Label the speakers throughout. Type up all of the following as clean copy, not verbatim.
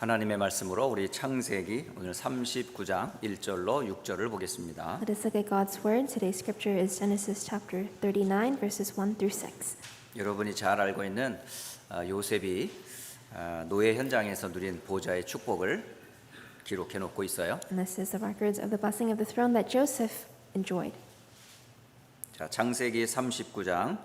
Speaker 1: 하나님의 말씀으로 우리 창세기 오늘 39장 1절로 6절을 보겠습니다.
Speaker 2: Let us look at God's word. Today's scripture is Genesis chapter 39 verses 1 through 6.
Speaker 1: 여러분이 잘 알고 있는 요셉이 노예 현장에서 누린 보좌의 축복을 기록해 놓고 있어요.
Speaker 2: And this is the records of the blessing of the throne that Joseph enjoyed.
Speaker 1: 자, 창세기 39장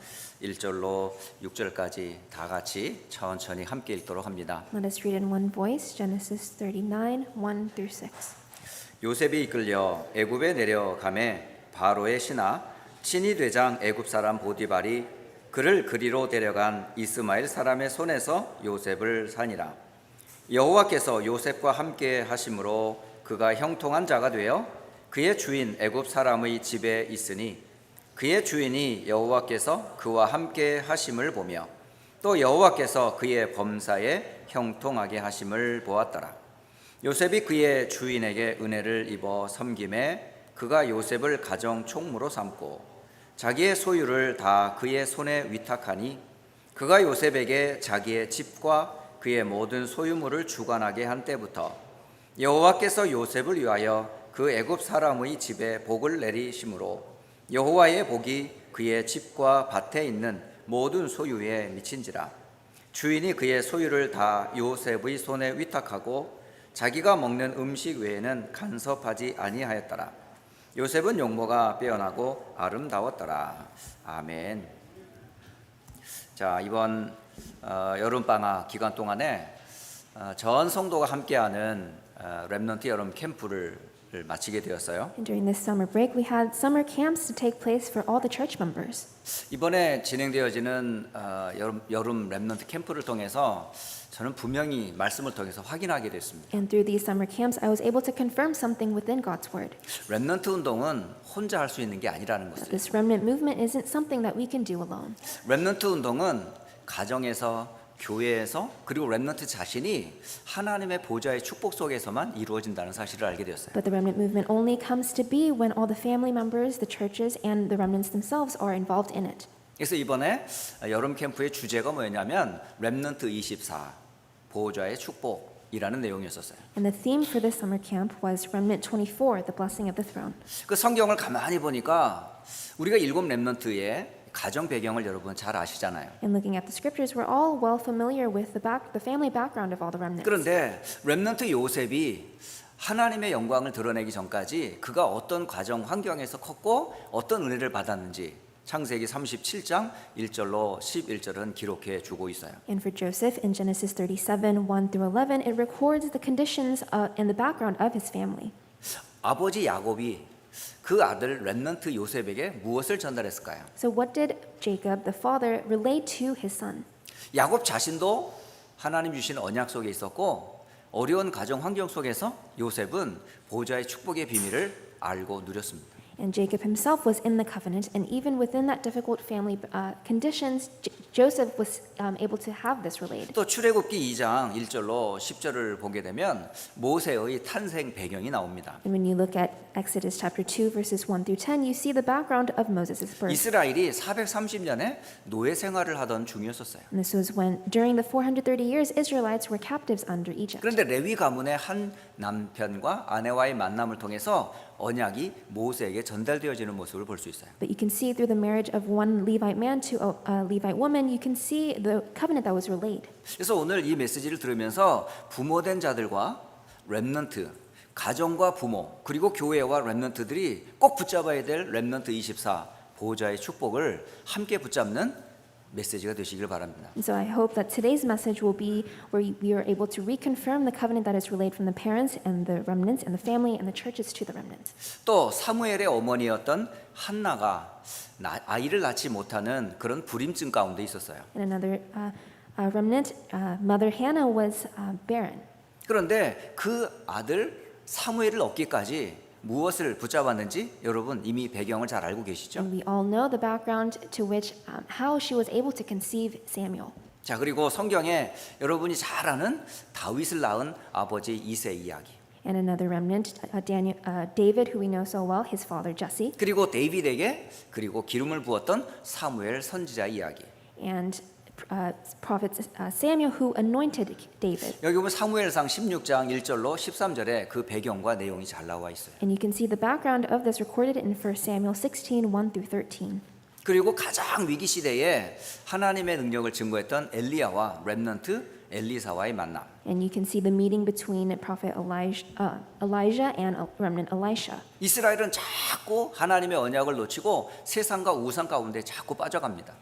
Speaker 1: 1절로 6절까지 다 같이 천천히 함께 읽도록 합니다.
Speaker 2: Let us read in one voice Genesis 39 1 through 6.
Speaker 1: 요셉이 이끌려 애굽에 내려가매 바로의 신하 친위 대장 애굽 사람 보디발이 그를 그리로 데려간 이스마엘 사람의 손에서 요셉을 사니라. 여호와께서 요셉과 함께 하심으로 그가 형통한 자가 되어 그의 주인 애굽 사람의 집에 있으니 그의 주인이 여호와께서 그와 함께 하심을 보며 또 여호와께서 그의 범사에 형통하게 하심을 보았더라. 요셉이 그의 주인에게 은혜를 입어 섬김에 그가 요셉을 가정 총무로 삼고 자기의 소유를 다 그의 손에 위탁하니 그가 요셉에게 자기의 집과 그의 모든 소유물을 주관하게 한 때부터 여호와께서 요셉을 위하여 그 애굽 사람의 집에 복을 내리심으로 여호와의 복이 그의 집과 밭에 있는 모든 소유에 미친지라. 주인이 그의 소유를 다 요셉의 손에 위탁하고 자기가 먹는 음식 외에는 간섭하지 아니하였더라. 요셉은 용모가 빼어나고 아름다웠더라. 아멘. 자, 이번 여름방학 기간 동안에 전 성도가 함께하는 렘넌트 여름 캠프를 마치게 되었어요.
Speaker 2: And during this summer break, we had summer camps to take place for all the church members.
Speaker 1: 이번에 진행되어지는 여름 렘넌트 캠프를 통해서 저는 분명히 말씀을 통해서 확인하게 됐습니다.
Speaker 2: And through these summer camps, I was able to confirm something within God's word.
Speaker 1: 렘넌트 운동은 혼자 할 수 있는 게 아니라는 것을.
Speaker 2: This remnant movement isn't something that we can do alone.
Speaker 1: 렘넌트 운동은 가정에서 교회에서 그리고 렘넌트 자신이 하나님의 보좌의 축복 속에서만 이루어진다는 사실을 알게 되었어요.
Speaker 2: But the remnant movement only comes to be when all the family members, the churches, and the remnants themselves are involved in it.
Speaker 1: 그래서 이번에 여름 캠프의 주제가 뭐였냐면 렘넌트 24 보좌의 축복이라는 내용이었어요.
Speaker 2: And the theme for this summer camp was Remnant 24, the blessing of the throne.
Speaker 1: 그 성경을 가만히 보니까 우리가 7 렘넌트의 가정 배경을 여러분 잘 아시잖아요.
Speaker 2: And looking at the scriptures, we're all well familiar with the family background of all the remnants.
Speaker 1: 그런데 렘넌트 요셉이 하나님의 영광을 드러내기 전까지 그가 어떤 가정 환경에서 컸고 어떤 은혜를 받았는지 창세기 37장 1절로 11절은 기록해 주고 있어요.
Speaker 2: And for Joseph, in Genesis 37, 1 through 11, it records the conditions and the background of his family.
Speaker 1: 아버지 야곱이 그 아들 렘넌트 요셉에게 무엇을 전달했을까요?
Speaker 2: So what did Jacob, the father, relate to his son?
Speaker 1: 야곱 자신도 하나님 주신 언약 속에 있었고 어려운 가정 환경 속에서 요셉은 보좌의 축복의 비밀을 알고 누렸습니다.
Speaker 2: And Jacob himself was in the covenant, and even within that difficult family conditions, Joseph was able to have this relayed.
Speaker 1: 또 출애굽기 2장 1절로 10절을 보게 되면 모세의 탄생 배경이 나옵니다.
Speaker 2: And when you look at Exodus chapter 2, verses 1 through 10, you see the background of Moses' birth.
Speaker 1: 이스라엘이 430년에 노예 생활을 하던 중이었었어요.
Speaker 2: And this was when, during the 430 years, Israelites were captives under Egypt.
Speaker 1: 그런데 레위 가문의 한 남편과 아내와의 만남을 통해서 언약이 모세에게 전달되어지는 모습을 볼 수 있어요.
Speaker 2: But you can see through the marriage of one Levite man to a Levite woman, you can see the covenant that was relayed.
Speaker 1: 그래서 오늘 이 메시지를 들으면서 부모된 자들과 렘넌트, 가정과 부모, 그리고 교회와 렘넌트들이 꼭 붙잡아야 될 렘넌트 24 보호자의 축복을 함께 붙잡는 메시지가 되시길 바랍니다.
Speaker 2: And so I hope that today's message will be where we are able to reconfirm the covenant that is relayed from the parents and the remnants and the family and the churches to the remnants.
Speaker 1: 또 사무엘의 어머니였던 한나가 아이를 낳지 못하는 그런 불임증 가운데 있었어요.
Speaker 2: And another remnant, Mother Hannah was barren.
Speaker 1: 그런데 그 아들 사무엘을 얻기까지 무엇을 붙잡았는지 여러분 이미 배경을 잘 알고 계시죠?
Speaker 2: And we all know the background to which how she was able to conceive Samuel.
Speaker 1: 자, 그리고 성경에 여러분이 잘 아는 다윗을 낳은 아버지 이세 이야기.
Speaker 2: And another remnant, David, who we know so well, his father Jesse.
Speaker 1: 그리고 데이빗에게 그리고 기름을 부었던 사무엘 선지자 이야기.
Speaker 2: And prophet Samuel who anointed David.
Speaker 1: 여기 보면 사무엘상 16장 1절로 13절에 그 배경과 내용이 잘 나와 있어요.
Speaker 2: And you can see the background of this recorded in 1 Samuel 16, 1 through 13.
Speaker 1: 그리고 가장 위기 시대에 하나님의 능력을 증거했던 엘리야와 렘넌트 엘리사와의 만남.
Speaker 2: And you can see the meeting between prophet Elijah and remnant Elisha.
Speaker 1: 이스라엘은 자꾸 하나님의 언약을 놓치고 세상과 우상 가운데 자꾸 빠져갑니다.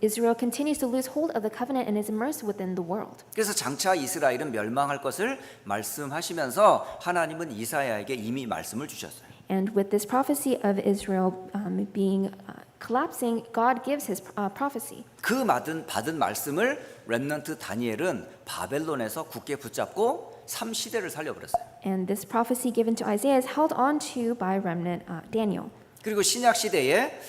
Speaker 2: Israel continues to lose hold of the covenant and is immersed within the world.
Speaker 1: 그래서 장차 이스라엘은 멸망할 것을 말씀하시면서 하나님은 이사야에게 이미 말씀을 주셨어요.
Speaker 2: And with this prophecy of Israel being collapsing, God gives his prophecy.
Speaker 1: 그 받은 말씀을 렘넌트 다니엘은 바벨론에서 굳게 붙잡고 3시대를 살려버렸어요.
Speaker 2: And this prophecy given to Isaiah is held on to by remnant Daniel.
Speaker 1: 그리고 신약 시대에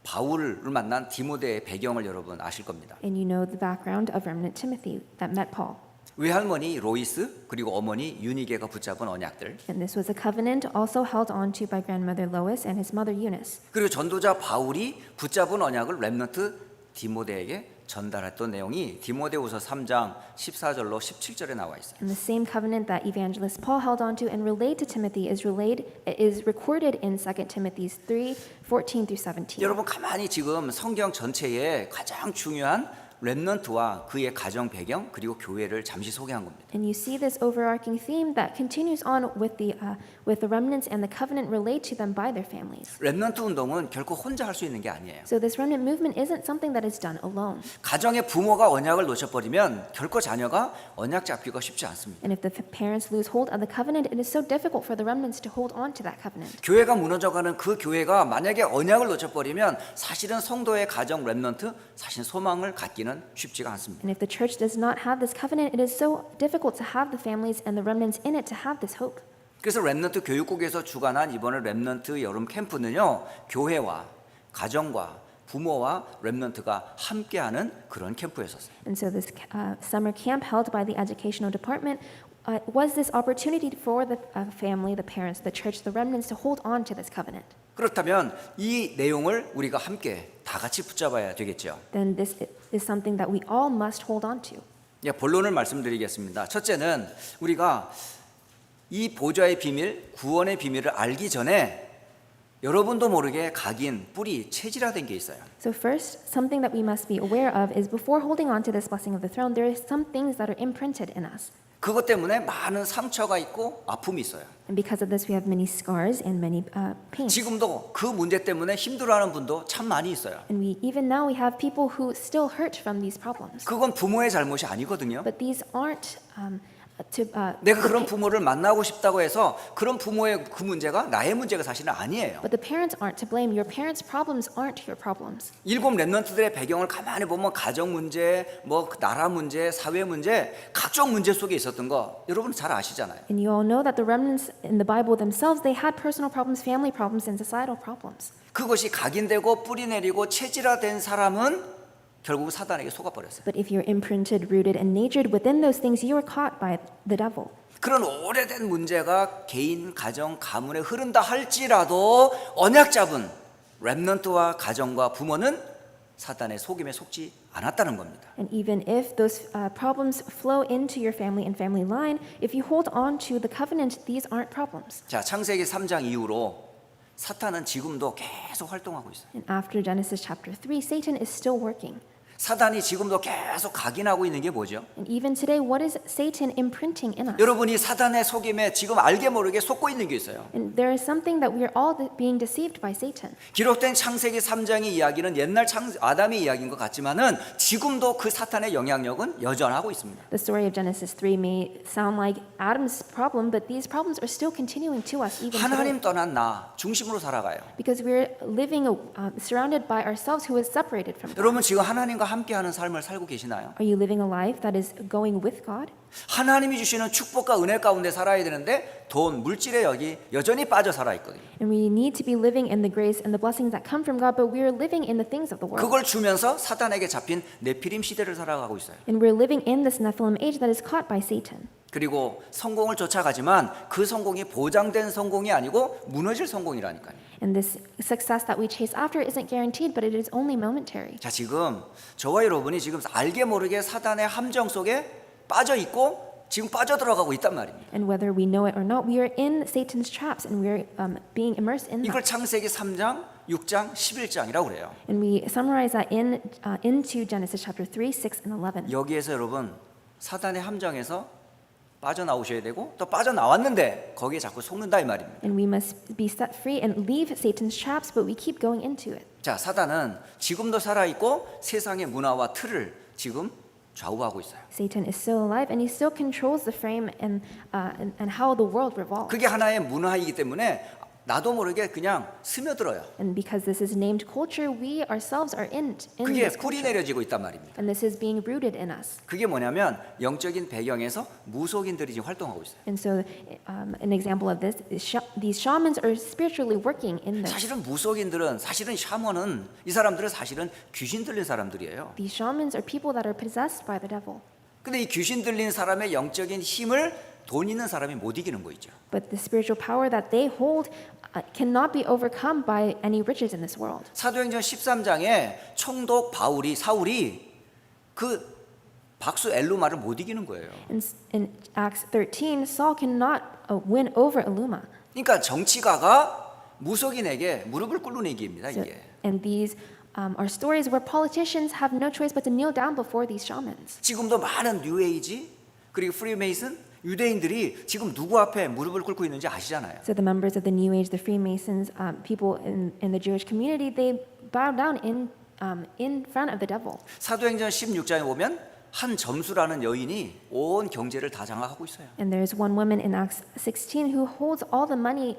Speaker 1: 바울을 만난 디모데의 배경을 여러분 아실 겁니다.
Speaker 2: And you know the background of remnant Timothy that met Paul.
Speaker 1: 외할머니 로이스 그리고 어머니 유니게가 붙잡은 언약들,
Speaker 2: And this was a covenant also held on to by grandmother Lois and his mother Eunice.
Speaker 1: 그리고 전도자 바울이 붙잡은 언약을 렘넌트 디모데에게 전달했던 내용이 디모데후서 3장 14절로 17절에 나와 있어요.
Speaker 2: And the same covenant that evangelist Paul held on to and relayed to Timothy is recorded in 2 Timothy 3, 14 through 17.
Speaker 1: 여러분 가만히 지금 성경 전체에 가장 중요한 렘넌트와 그의 가정 배경 그리고 교회를 잠시 소개한 겁니다.
Speaker 2: And you see this overarching theme that continues on with the remnants and the covenant relayed to them by their families.
Speaker 1: 렘넌트 운동은 결코 혼자 할 수 있는 게 아니에요.
Speaker 2: So this remnant movement isn't something that is done alone.
Speaker 1: 가정의 부모가 언약을 놓쳐버리면 결코 자녀가 언약 잡기가 쉽지 않습니다.
Speaker 2: And if the parents lose hold of the covenant, it is so difficult for the remnants to hold on to that covenant.
Speaker 1: 교회가 무너져가는 그 교회가 만약에 언약을 놓쳐버리면 사실은 성도의 가정 렘넌트 사실 소망을 갖기는 쉽지가 않습니다.
Speaker 2: And if the church does not have this covenant, it is so difficult to have the families and the remnants in it to have this hope.
Speaker 1: 그래서 렘넌트 교육국에서 주관한 이번에 렘넌트 여름 캠프는요, 교회와 가정과 부모와 렘넌트가 함께하는 그런 캠프였었어요.
Speaker 2: And so this summer camp held by the educational department was this opportunity for the family, the parents, the church, the remnants to hold on to this covenant.
Speaker 1: 그렇다면 이 내용을 우리가 함께 다 같이 붙잡아야 되겠죠.
Speaker 2: Then this is something that we all must hold on to.
Speaker 1: 예, 본론을 말씀드리겠습니다. 첫째는 우리가 이 보좌의 비밀, 구원의 비밀을 알기 전에 여러분도 모르게 각인, 뿌리, 체질화된 게 있어요.
Speaker 2: So first, something that we must be aware of is before holding on to this blessing of the throne, there are some things that are imprinted in us.
Speaker 1: 그것 때문에 많은 상처가 있고 아픔이 있어요.
Speaker 2: And because of this, we have many scars and many pains.
Speaker 1: 지금도 그 문제 때문에 힘들어하는 분도 참 많이 있어요.
Speaker 2: And even now we have people who still hurt from these problems.
Speaker 1: 그건 부모의 잘못이 아니거든요.
Speaker 2: But these aren't
Speaker 1: 내가 그런 부모를 만나고 싶다고 해서 그런 부모의 그 문제가 나의 문제가 사실은 아니에요.
Speaker 2: But the parents aren't to blame. Your parents' problems aren't your problems.
Speaker 1: 일곱 렘넌트들의 배경을 가만히 보면 가정 문제, 뭐 나라 문제, 사회 문제, 각종 문제 속에 있었던 거 여러분 잘 아시잖아요.
Speaker 2: And you all know that the remnants in the Bible themselves, they had personal problems, family problems, and societal problems.
Speaker 1: 그것이 각인되고 뿌리 내리고 체질화된 사람은 결국 사단에게 속아버렸어요.
Speaker 2: But if you're imprinted, rooted, and natured within those things, you are caught by the devil.
Speaker 1: 그런 오래된 문제가 개인, 가정, 가문에 흐른다 할지라도 언약 잡은 렘넌트와 가정과 부모는 사단의 속임에 속지 않았다는 겁니다.
Speaker 2: And even if those problems flow into your family and family line, if you hold on to the covenant, these aren't problems.
Speaker 1: 자, 창세기 3장 이후로 사탄은 지금도 계속 활동하고 있어요.
Speaker 2: And after Genesis chapter 3, Satan is still working.
Speaker 1: 사단이 지금도 계속 각인하고 있는 게 뭐죠?
Speaker 2: And even today, what is Satan imprinting in us?
Speaker 1: 여러분이 사단의 속임에 지금 알게 모르게 속고 있는 게 있어요.
Speaker 2: And there is something that we are all being deceived by Satan.
Speaker 1: 기록된 창세기 3장의 이야기는 옛날 아담의 이야기인 것 같지만은 지금도 그 사탄의 영향력은 여전하고 있습니다.
Speaker 2: The story of Genesis 3 may sound like Adam's problem, but these problems are still continuing to us even today.
Speaker 1: 하나님 떠난 나 중심으로 살아가요.
Speaker 2: Because we're living surrounded by ourselves who is separated from God.
Speaker 1: 여러분 지금 하나님과 함께하는 삶을 살고 계시나요?
Speaker 2: Are you living a life that is going with God?
Speaker 1: 하나님이 주시는 축복과 은혜 가운데 살아야 되는데 돈, 물질에 여전히 빠져 살아 있거든요.
Speaker 2: And we need to be living in the grace and the blessings that come from God, but we are living in the things of the world.
Speaker 1: 그걸 주면서 사단에게 잡힌 네피림 시대를 살아가고 있어요.
Speaker 2: And we're living in this Nephilim age that is caught by Satan.
Speaker 1: 그리고 성공을 쫓아가지만 그 성공이 보장된 성공이 아니고 무너질 성공이라니까요.
Speaker 2: And this success that we chase after isn't guaranteed, but it is only momentary.
Speaker 1: 자, 지금 저와 여러분이 지금 알게 모르게 사단의 함정 속에 빠져 있고 지금 빠져들어가고 있단 말입니다.
Speaker 2: And whether we know it or not, we are in Satan's traps and we're being immersed in them.
Speaker 1: 이걸 창세기 3장, 6장, 11장이라고 그래요.
Speaker 2: And we summarize that into Genesis chapter 3, 6, and 11.
Speaker 1: 여기에서 여러분 사단의 함정에서 빠져나오셔야 되고 또 빠져나왔는데 거기에 자꾸 속는다 이 말입니다.
Speaker 2: And we must be set free and leave Satan's traps, but we keep going into it.
Speaker 1: 자, 사단은 지금도 살아있고 세상의 문화와 틀을 지금 좌우하고 있어요.
Speaker 2: Satan is still alive and he still controls the frame and how the world revolves.
Speaker 1: 그게 하나의 문화이기 때문에 나도 모르게 그냥 스며들어요.
Speaker 2: And because this is named culture, we ourselves are in
Speaker 1: 그게
Speaker 2: this
Speaker 1: 뿌리
Speaker 2: culture.
Speaker 1: 내려지고 있단 말입니다.
Speaker 2: And this is being rooted in us.
Speaker 1: 그게 뭐냐면 영적인 배경에서 무속인들이 지금 활동하고 있어요.
Speaker 2: And so an example of this is these shamans are spiritually working in this.
Speaker 1: 사실은 무속인들은 사실은 샤먼은 이 사람들은 사실은 귀신 들린 사람들이에요.
Speaker 2: These shamans are people that are possessed by the devil.
Speaker 1: 근데 이 귀신 들린 사람의 영적인 힘을 돈 있는 사람이 못 이기는 거 있죠.
Speaker 2: But the spiritual power that they hold cannot be overcome by any riches in this world.
Speaker 1: 사도행전 13장에 총독 사울이 그 박수 엘루마를 못 이기는 거예요.
Speaker 2: In Acts 13, Saul cannot win over Eluma.
Speaker 1: 그러니까 정치가가 무속인에게 무릎을 꿇는 얘기입니다, 이게.
Speaker 2: And these are stories where politicians have no choice but to kneel down before these shamans.
Speaker 1: 지금도 많은 뉴에이지 그리고 프리메이슨 유대인들이 지금 누구 앞에 무릎을 꿇고 있는지 아시잖아요.
Speaker 2: So the members of the New Age, the Freemasons, people in the Jewish community, they bow down in front of the devil.
Speaker 1: 사도행전 16장에 보면 한 점수라는 여인이 온 경제를 다 장악하고 있어요.
Speaker 2: And there's one woman in Acts 16 who holds all the money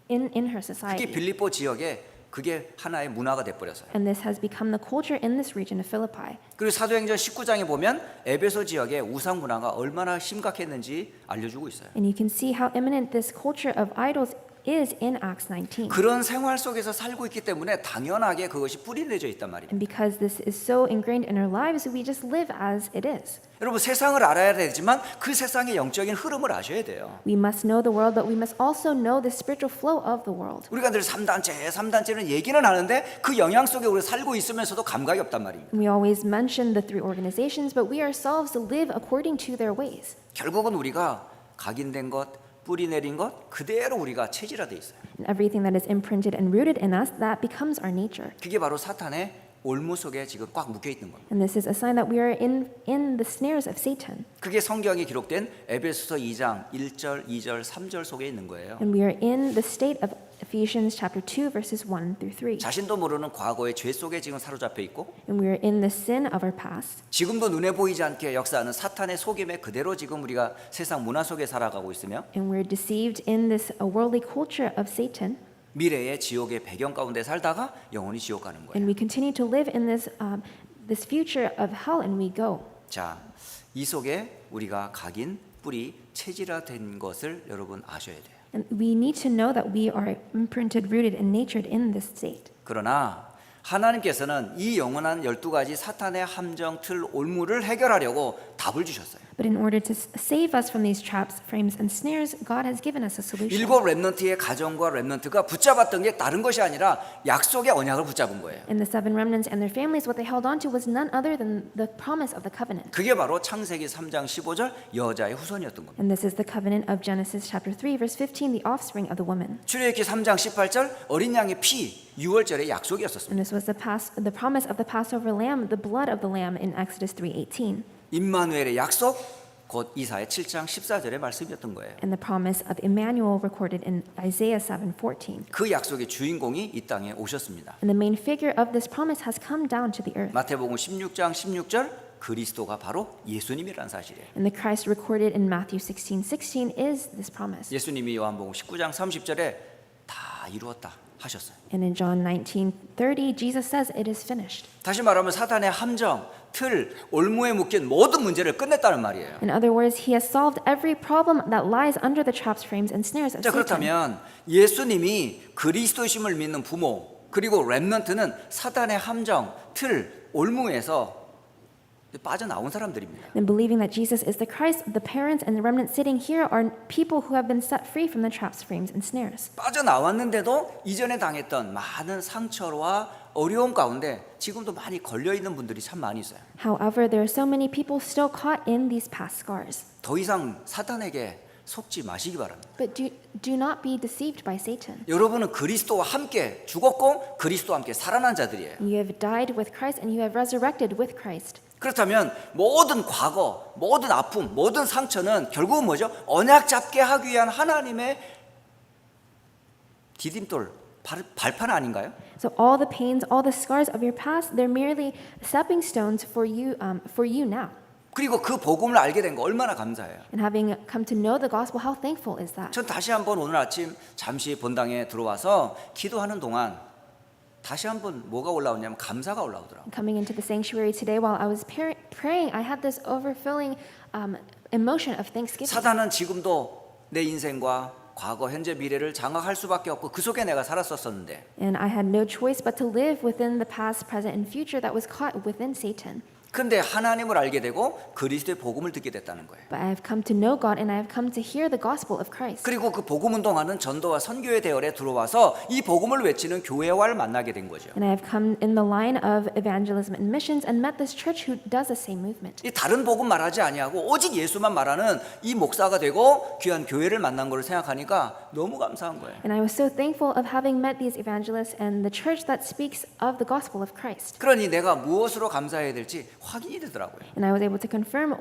Speaker 2: in her
Speaker 1: 그게
Speaker 2: society.
Speaker 1: 빌립보 지역에 그게 하나의 문화가 돼 버렸어요.
Speaker 2: And this has become the culture in this region of Philippi.
Speaker 1: 그리고 사도행전 19장에 보면 에베소 지역의 우상 문화가 얼마나 심각했는지 알려주고 있어요.
Speaker 2: And you can see how imminent this culture of idols is in Acts 19.
Speaker 1: 그런 생활 속에서 살고 있기 때문에 당연하게 그것이 뿌리내져 있단 말입니다.
Speaker 2: And because this is so ingrained in our lives, we just live as it is.
Speaker 1: 여러분 세상을 알아야 되지만 그 세상의 영적인 흐름을 아셔야 돼요.
Speaker 2: We must know the world, but we must also know the spiritual flow of the world.
Speaker 1: 우리가 늘 3단체는 얘기는 하는데 그 영향 속에 우리가 살고 있으면서도 감각이 없단 말입니다.
Speaker 2: We always mention the three organizations, but we ourselves live according to their ways.
Speaker 1: 결국은 우리가 각인된 것, 뿌리 내린 것 그대로 우리가 체질화돼 있어요.
Speaker 2: And everything that is imprinted and rooted in us, that becomes our nature.
Speaker 1: 그게 바로 사탄의 올무 속에 지금 꽉 묶여 있는 겁니다.
Speaker 2: And this is a sign that we are in the snares of Satan.
Speaker 1: 그게 성경에 기록된 에베소서 2장 1절, 2절, 3절 속에 있는 거예요.
Speaker 2: And we are in the state of Ephesians chapter 2 verses 1 through 3.
Speaker 1: 자신도 모르는 과거의 죄 속에 지금 사로잡혀 있고
Speaker 2: And we are in the sin of our past.
Speaker 1: 지금도 눈에 보이지 않게 역사하는 사탄의 속임에 그대로 지금 우리가 세상 문화 속에 살아가고 있으며
Speaker 2: And we're deceived in this worldly culture of Satan.
Speaker 1: 미래의 지옥의 배경 가운데 살다가 영원히 지옥 가는 거예요.
Speaker 2: And we continue to live in this future of hell and we go.
Speaker 1: 자, 이 속에 우리가 각인, 뿌리, 체질화된 것을 여러분 아셔야 돼요.
Speaker 2: And we need to know that we are imprinted, rooted, and natured in this state.
Speaker 1: 그러나 하나님께서는 이 영원한 12가지 사탄의 함정, 틀, 올무를 해결하려고 답을 주셨어요.
Speaker 2: But in order to save us from these traps, frames, and snares, God has given us a solution.
Speaker 1: 7 렘넌트의 가정과 렘넌트가 붙잡았던 게 다른 것이 아니라 약속의 언약을 붙잡은 거예요.
Speaker 2: And the 7 remnants and their families, what they held on to was none other than the promise of the covenant.
Speaker 1: 그게 바로 창세기 3장 15절 여자의 후손이었던 겁니다.
Speaker 2: And this is the covenant of Genesis chapter 3 verse 15, the offspring of the woman.
Speaker 1: 출애굽기 3장 18절 어린 양의 피 6월절의 약속이었었습니다.
Speaker 2: And this was the promise of the Passover lamb, the blood of the lamb in Exodus 3:18.
Speaker 1: 임마누엘의 약속 곧 이사야 7장 14절의 말씀이었던 거예요.
Speaker 2: And the promise of Emmanuel recorded in Isaiah 7:14.
Speaker 1: 그 약속의 주인공이 이 땅에 오셨습니다.
Speaker 2: And the main figure of this promise has come down to the earth.
Speaker 1: 마태복음 16장 16절 그리스도가 바로 예수님이라는 사실이에요.
Speaker 2: And the Christ recorded in Matthew 16:16 is this promise.
Speaker 1: 예수님이 요한복음 19장 30절에 다 이루었다 하셨어요.
Speaker 2: And in John 19:30, Jesus says it is finished.
Speaker 1: 다시 말하면 사탄의 함정, 틀, 올무에 묶인 모든 문제를 끝냈다는 말이에요.
Speaker 2: In other words, he has solved every problem that lies under the traps, frames, and snares of
Speaker 1: 자,
Speaker 2: Satan.
Speaker 1: 그렇다면 예수님이 그리스도심을 믿는 부모 그리고 렘넌트는 사탄의 함정, 틀, 올무에서 빠져나온 사람들입니다.
Speaker 2: Then believing that Jesus is the Christ, the parents and the remnant sitting here are people who have been set free from the traps, frames, and snares.
Speaker 1: 빠져나왔는데도 이전에 당했던 많은 상처와 어려움 가운데 지금도 많이 걸려 있는 분들이 참 많이 있어요.
Speaker 2: However, there are so many people still caught in these past scars.
Speaker 1: 더 이상 사탄에게 속지 마시기 바랍니다.
Speaker 2: But do not be deceived by Satan.
Speaker 1: 여러분은 그리스도와 함께 죽었고 그리스도와 함께 살아난 자들이에요.
Speaker 2: You have died with Christ and you have resurrected with Christ.
Speaker 1: 그렇다면 모든 과거, 모든 아픔, 모든 상처는 결국은 뭐죠? 언약 잡게 하기 위한 하나님의 디딤돌, 발판 아닌가요?
Speaker 2: So all the pains, all the scars of your past, they're merely stepping stones for you now.
Speaker 1: 그리고 그 복음을 알게 된 거 얼마나 감사해요.
Speaker 2: And having come to know the gospel, how thankful is that?
Speaker 1: 전 다시 한번 오늘 아침 잠시 본당에 들어와서 기도하는 동안 다시 한번 뭐가 올라오냐면 감사가 올라오더라고요.
Speaker 2: Coming into the sanctuary today while I was praying, I had this overfilling emotion of thanksgiving.
Speaker 1: 사단은 지금도 내 인생과 과거, 현재, 미래를 장악할 수밖에 없고 그 속에 내가 살았었는데
Speaker 2: And I had no choice but to live within the past, present, and future that was caught within Satan.
Speaker 1: 근데 하나님을 알게 되고 그리스도의 복음을 듣게 됐다는 거예요.
Speaker 2: But I have come to know God and I have come to hear the gospel of Christ.
Speaker 1: 그리고 그 복음 운동하는 전도와 선교의 대열에 들어와서 이 복음을 외치는 교회와를 만나게 된 거죠.
Speaker 2: And I have come in the line of evangelism and missions and met this church who does the same movement.
Speaker 1: 이 다른 복음 말하지 아니하고 오직 예수만 말하는 이 목사가 되고 귀한 교회를 만난 걸 생각하니까 너무 감사한 거예요.
Speaker 2: And I was so thankful of having met these evangelists and the church that speaks of the gospel of Christ.
Speaker 1: 그러니 내가 무엇으로 감사해야 될지 확인이 되더라고요.
Speaker 2: And I was able to confirm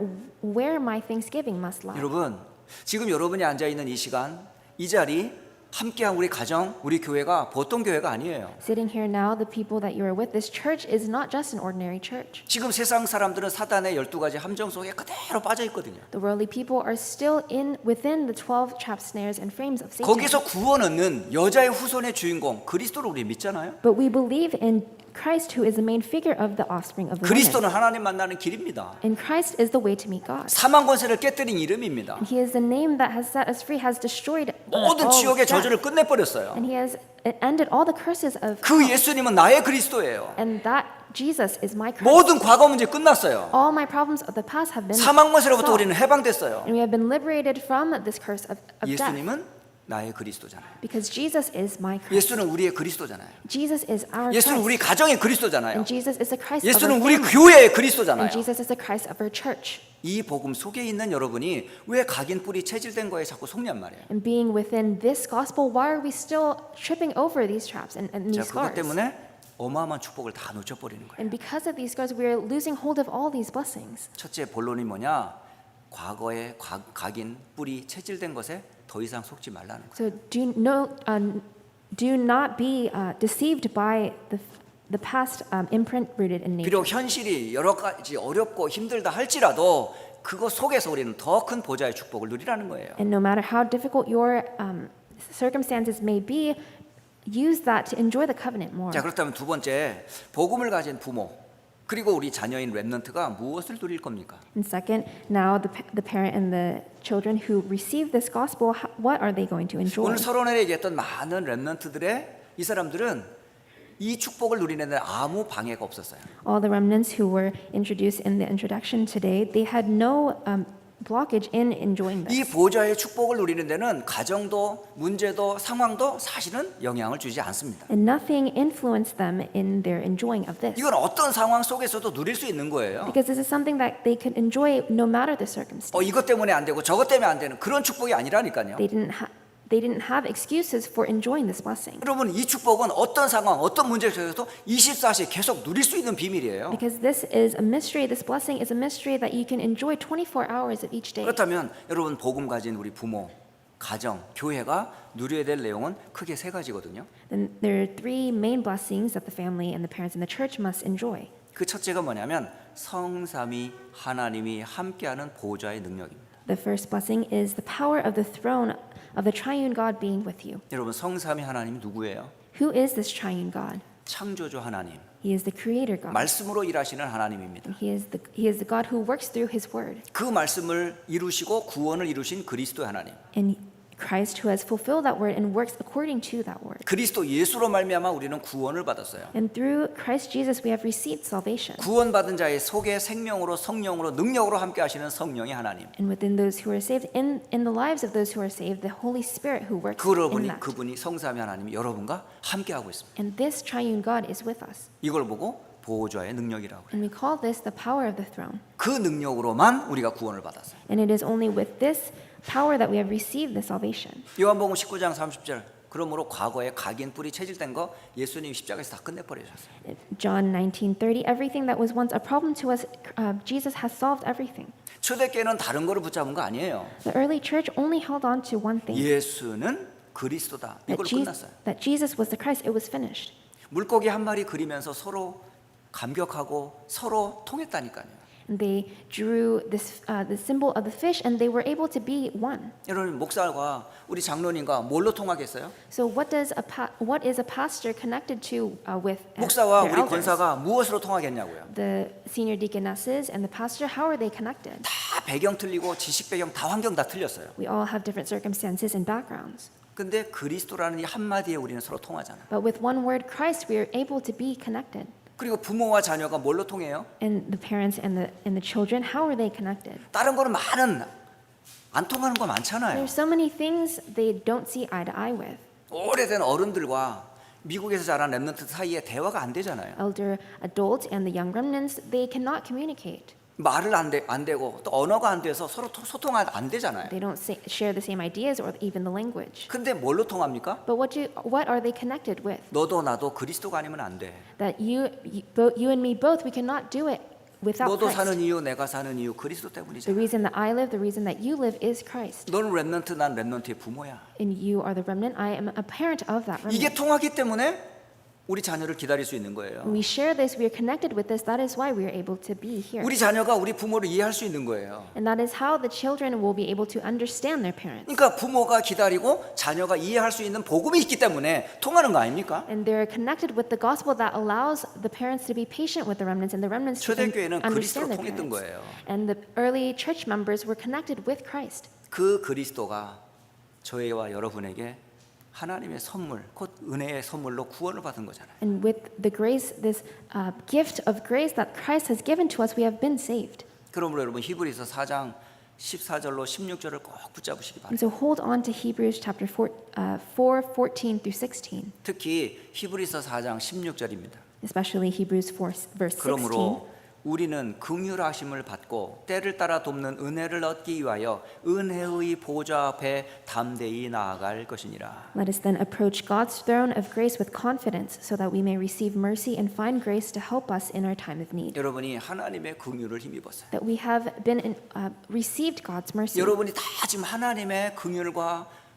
Speaker 2: where my thanksgiving must lie.
Speaker 1: 여러분, 지금 여러분이 앉아 있는 이 시간, 이 자리, 함께한 우리 가정, 우리 교회가 보통 교회가 아니에요.
Speaker 2: Sitting here now, the people that you are with, this church is not just an ordinary church.
Speaker 1: 지금 세상 사람들은 사단의 12가지 함정 속에 그대로 빠져 있거든요.
Speaker 2: The worldly people are still within the 12 trap snares and frames of Satan.
Speaker 1: 거기서 구원 얻는 여자의 후손의 주인공 그리스도를 우리 믿잖아요.
Speaker 2: But we believe in Christ, who is the main figure of the offspring of the woman.
Speaker 1: 그리스도는 하나님 만나는 길입니다.
Speaker 2: And Christ is the way to meet God.
Speaker 1: 사망 권세를 깨뜨린 이름입니다.
Speaker 2: And He is the name that has set us free, has destroyed
Speaker 1: 모든
Speaker 2: all
Speaker 1: 지옥의
Speaker 2: death.
Speaker 1: 저주를 끝내버렸어요.
Speaker 2: And He has ended all the curses of
Speaker 1: 그 예수님은 나의 그리스도예요.
Speaker 2: And that Jesus is my Christ.
Speaker 1: 모든 과거 문제 끝났어요.
Speaker 2: All my problems of the past have been
Speaker 1: 사망 권세로부터
Speaker 2: solved.
Speaker 1: 우리는 해방됐어요.
Speaker 2: And we have been liberated from this curse of death.
Speaker 1: 예수님은 나의 그리스도잖아요.
Speaker 2: Because Jesus is my Christ.
Speaker 1: 예수는 우리의 그리스도잖아요.
Speaker 2: Jesus is our
Speaker 1: 예수는 우리
Speaker 2: Christ.
Speaker 1: 가정의 그리스도잖아요.
Speaker 2: And Jesus is the Christ of
Speaker 1: 예수는
Speaker 2: our
Speaker 1: 우리
Speaker 2: family.
Speaker 1: 교회의 그리스도잖아요.
Speaker 2: And Jesus is the Christ of our church.
Speaker 1: 이 복음 속에 있는 여러분이 왜 각인 뿔이 체질된 거에 자꾸 속냔 말이에요.
Speaker 2: And being within this gospel, why are we still tripping over these traps and
Speaker 1: 자,
Speaker 2: these
Speaker 1: 그것
Speaker 2: scars?
Speaker 1: 때문에 어마어마한 축복을 다 놓쳐버리는 거예요.
Speaker 2: And because of these scars, we are losing hold of all these blessings.
Speaker 1: 첫째 본론이 뭐냐? 과거의 각인 뿔이 체질된 것에 더 이상 속지 말라는 거예요.
Speaker 2: So do not be deceived by the past imprint rooted in nature.
Speaker 1: 비록 현실이 여러 가지 어렵고 힘들다 할지라도 그거 속에서 우리는 더 큰 보좌의 축복을 누리라는 거예요.
Speaker 2: And no matter how difficult your circumstances may be, use that to enjoy the covenant more.
Speaker 1: 자, 그렇다면 두 번째, 복음을 가진 부모 그리고 우리 자녀인 렘넌트가 무엇을 누릴 겁니까?
Speaker 2: And second, now the parent and the children who receive this gospel, what are they going to enjoy?
Speaker 1: 오늘 서론에 얘기했던 많은 렘넌트들의 이 사람들은 이 축복을 누리는 데 아무 방해가 없었어요.
Speaker 2: All the remnants who were introduced in the introduction today, they had no blockage in enjoying
Speaker 1: 이
Speaker 2: this.
Speaker 1: 보좌의 축복을 누리는 데는 가정도 문제도 상황도 사실은 영향을 주지 않습니다.
Speaker 2: And nothing influenced them in their enjoying of this.
Speaker 1: 이건 어떤 상황 속에서도 누릴 수 있는 거예요.
Speaker 2: Because this is something that they could enjoy no matter the circumstance.
Speaker 1: 이것 때문에 안 되고 저것 때문에 안 되는 그런 축복이 아니라니까요.
Speaker 2: They didn't have excuses for enjoying this blessing.
Speaker 1: 여러분 이 축복은 어떤 상황, 어떤 문제 속에서도 24시 계속 누릴 수 있는 비밀이에요.
Speaker 2: Because this is a mystery, this blessing is a mystery that you can enjoy 24 hours of each day.
Speaker 1: 그렇다면 여러분 복음 가진 우리 부모, 가정, 교회가 누려야 될 내용은 크게 세 가지거든요.
Speaker 2: Then there are three main blessings that the family and the parents and the church must enjoy.
Speaker 1: 그 첫째가 뭐냐면 성삼위 하나님이 함께하는 보좌의 능력입니다.
Speaker 2: The first blessing is the power of the throne of the triune God being with you.
Speaker 1: 여러분 성삼위 하나님이 누구예요?
Speaker 2: Who is this triune God?
Speaker 1: 창조주 하나님,
Speaker 2: He is the creator God.
Speaker 1: 말씀으로 일하시는 하나님입니다.
Speaker 2: He is the God who works through his word.
Speaker 1: 그 말씀을 이루시고 구원을 이루신 그리스도의 하나님.
Speaker 2: And Christ who has fulfilled that word and works according to that word.
Speaker 1: 그리스도 예수로 말미암아 우리는 구원을 받았어요.
Speaker 2: And through Christ Jesus we have received salvation.
Speaker 1: 구원받은 자의 속에 생명으로 성령으로 능력으로 함께 하시는 성령의 하나님.
Speaker 2: And within those who are saved, in the lives of those who are saved, the Holy Spirit who works
Speaker 1: 그걸
Speaker 2: in
Speaker 1: 보니
Speaker 2: that.
Speaker 1: 그분이 성삼위 하나님이 여러분과 함께 하고 있습니다.
Speaker 2: And this triune God is with us.
Speaker 1: 이걸 보고 보호자의 능력이라고 해요.
Speaker 2: And we call this the power of the throne.
Speaker 1: 그 능력으로만 우리가 구원을 받았어요.
Speaker 2: And it is only with this power that we have received the salvation.
Speaker 1: 요한복음 19장 30절. 그러므로 과거에 각인 뿌리 체질된 거 예수님이 십자가에서 다 끝내버리셨어요.
Speaker 2: John 19:30, everything that was once a problem to us, Jesus has solved everything.
Speaker 1: 초대교회는 다른 거를 붙잡은 거 아니에요.
Speaker 2: The early church only held on to one thing.
Speaker 1: 예수는 그리스도다. 이걸 끝났어요.
Speaker 2: That Jesus was the Christ. It was finished.
Speaker 1: 물고기 한 마리 그리면서 서로 감격하고 서로 통했다니까요.
Speaker 2: And they drew this the symbol of the fish, and they were able to be one.
Speaker 1: 여러분 목사과 우리 장로님과 뭘로 통하겠어요?
Speaker 2: So what is a pastor connected to with
Speaker 1: 목사와
Speaker 2: their
Speaker 1: 우리
Speaker 2: elders?
Speaker 1: 권사가 무엇으로 통하겠냐고요?
Speaker 2: The senior deaconesses and the pastor, how are they connected?
Speaker 1: 다 배경 틀리고 지식 배경 다 환경 다 틀렸어요.
Speaker 2: We all have different circumstances and backgrounds.
Speaker 1: 근데 그리스도라는 이 한마디에 우리는 서로 통하잖아요.
Speaker 2: But with one word, Christ, we are able to be connected.
Speaker 1: 그리고 부모와 자녀가 뭘로 통해요?
Speaker 2: And the parents and the children, how are they connected?
Speaker 1: 다른 거는 많은 안 통하는 거 많잖아요.
Speaker 2: There's so many things they don't see eye to eye with.
Speaker 1: 오래된 어른들과 미국에서 자란 랩런트 사이에 대화가 안 되잖아요.
Speaker 2: Elder adults and the young remnants, they cannot communicate.
Speaker 1: 말을 안 되고 또 언어가 안 돼서 서로 소통 안 되잖아요.
Speaker 2: They don't share the same ideas or even the language.
Speaker 1: 근데 뭘로 통합니까?
Speaker 2: But what are they connected with?
Speaker 1: 너도 나도 그리스도가 아니면 안 돼.
Speaker 2: That you and me both, we cannot do it without
Speaker 1: 너도
Speaker 2: Christ.
Speaker 1: 사는 이유 내가 사는 이유 그리스도
Speaker 2: The
Speaker 1: 때문이잖아.
Speaker 2: reason that I live, the reason that you live is Christ.
Speaker 1: 너는 랩런트 난 랩런트의 부모야.
Speaker 2: And you are the remnant, I am a parent of that
Speaker 1: 이게
Speaker 2: remnant.
Speaker 1: 통하기 때문에 우리 자녀를 기다릴 수 있는 거예요.
Speaker 2: When we share this, we are connected with this. That is why we are able to be here.
Speaker 1: 우리 자녀가 우리 부모를 이해할 수 있는 거예요.
Speaker 2: And that is how the children will be able to understand their parents.
Speaker 1: 그러니까 부모가 기다리고 자녀가 이해할 수 있는 복음이 있기 때문에 통하는 거 아닙니까?
Speaker 2: And they're connected with the gospel that allows the parents to be patient with the remnants and the remnants to
Speaker 1: 초대교회는
Speaker 2: understand
Speaker 1: 그리스도로
Speaker 2: their
Speaker 1: 통했던
Speaker 2: parents.
Speaker 1: 거예요.
Speaker 2: And the early church members were connected with Christ.
Speaker 1: 그 그리스도가 저희와 여러분에게 하나님의 선물, 곧 은혜의 선물로 구원을 받은 거잖아요.
Speaker 2: And with the grace, this gift of grace that Christ has given to us, we have been saved.
Speaker 1: 그러므로 여러분 히브리서 4장 14절로 16절을 꼭 붙잡으시기 바랍니다.
Speaker 2: And so hold on to Hebrews chapter 4:14 through 16,
Speaker 1: 특히 히브리서 4장 16절입니다.
Speaker 2: especially Hebrews 4 verse 16.
Speaker 1: 그러므로 우리는 긍휼하심을 받고 때를 따라 돕는 은혜를 얻기 위하여 은혜의 보좌 앞에 담대히 나아갈 것이니라.
Speaker 2: Let us then approach God's throne of grace with confidence so that we may receive mercy and find grace to help us in our time of need.
Speaker 1: 여러분이 하나님의 긍휼을 힘입었어요.
Speaker 2: That we have received God's mercy.
Speaker 1: 여러분이 다 지금 하나님의 긍휼과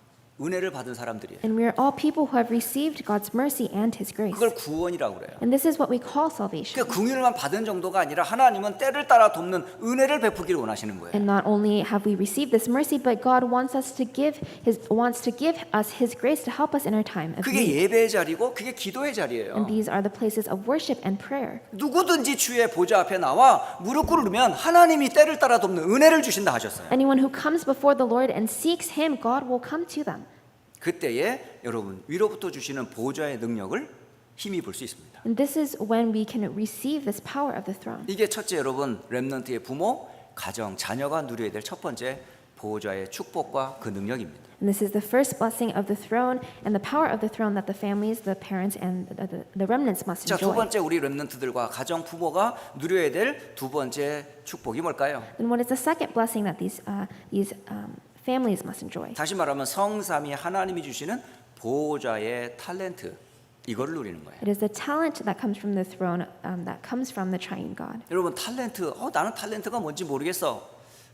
Speaker 1: 은혜를 받은 사람들이에요.
Speaker 2: And we are all people who have received God's mercy and His grace.
Speaker 1: 그걸 구원이라고 그래요.
Speaker 2: And this is what we call salvation.
Speaker 1: 그 긍휼만 받은 정도가 아니라 하나님은 때를 따라 돕는 은혜를 베푸기를 원하시는 거예요.
Speaker 2: And not only have we received this mercy, but God wants to give us His grace to help us in our time of
Speaker 1: 그게
Speaker 2: need.
Speaker 1: 예배의 자리고 그게 기도의 자리예요.
Speaker 2: And these are the places of worship and prayer.
Speaker 1: 누구든지 주의 보좌 앞에 나와 무릎 꿇으면 하나님이 때를 따라 돕는 은혜를 주신다 하셨어요.
Speaker 2: Anyone who comes before the Lord and seeks Him, God will come to them.
Speaker 1: 그때에 여러분 위로부터 주시는 보좌의 능력을 힘입을 수 있습니다.
Speaker 2: And this is when we can receive this power of the throne.
Speaker 1: 이게 첫째 여러분 렘넌트의 부모, 가정, 자녀가 누려야 될 첫 번째 보좌의 축복과 그 능력입니다.
Speaker 2: And this is the first blessing of the throne and the power of the throne that the families, the parents, and the remnants must
Speaker 1: 자, 두
Speaker 2: enjoy.
Speaker 1: 번째 우리 렘넌트들과 가정 부모가 누려야 될 두 번째 축복이 뭘까요?
Speaker 2: And what is the second blessing that these families must enjoy?
Speaker 1: 다시 말하면 성삼위 하나님이 주시는 보좌의 탤런트 이걸 누리는 거예요.
Speaker 2: It is the talent that comes from the throne, that comes from the triune God.
Speaker 1: 여러분 탤런트, 나는 탤런트가 뭔지 모르겠어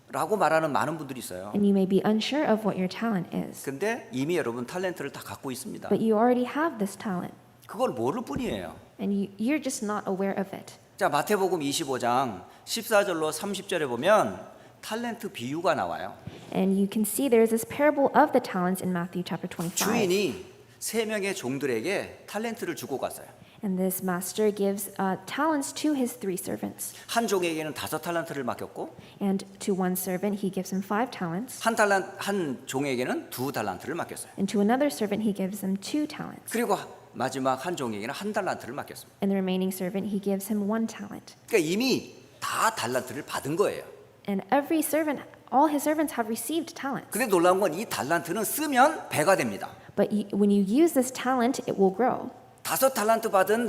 Speaker 1: 라고 말하는 많은 분들이 있어요.
Speaker 2: And you may be unsure of what your talent is,
Speaker 1: 근데 이미 여러분 탤런트를 다 갖고 있습니다.
Speaker 2: but you already have this talent,
Speaker 1: 그걸 모를 뿐이에요.
Speaker 2: and you're just not aware of it.
Speaker 1: 자, 마태복음 25장 14절로 30절에 보면 탤런트 비유가 나와요.
Speaker 2: And you can see there is this parable of the talents in Matthew chapter 25.
Speaker 1: 주인이 세 명의 종들에게 탤런트를 주고 갔어요.
Speaker 2: And this master gives talents to his 3 servants.
Speaker 1: 한 종에게는 5달란트를 맡겼고
Speaker 2: And to one servant, he gives him 5 talents.
Speaker 1: 한 종에게는 2달란트를 맡겼어요.
Speaker 2: And to another servant, he gives him 2 talents.
Speaker 1: 그리고 마지막 한 종에게는 1달란트를 맡겼습니다.
Speaker 2: And the remaining servant, he gives him 1 talent.
Speaker 1: 그러니까 이미 다 달란트를 받은 거예요.
Speaker 2: And every servant, all his servants have received talents.
Speaker 1: 근데 놀라운 건 이 달란트는 쓰면 배가 됩니다.
Speaker 2: But when you use this talent, it will grow.
Speaker 1: 5달란트 받은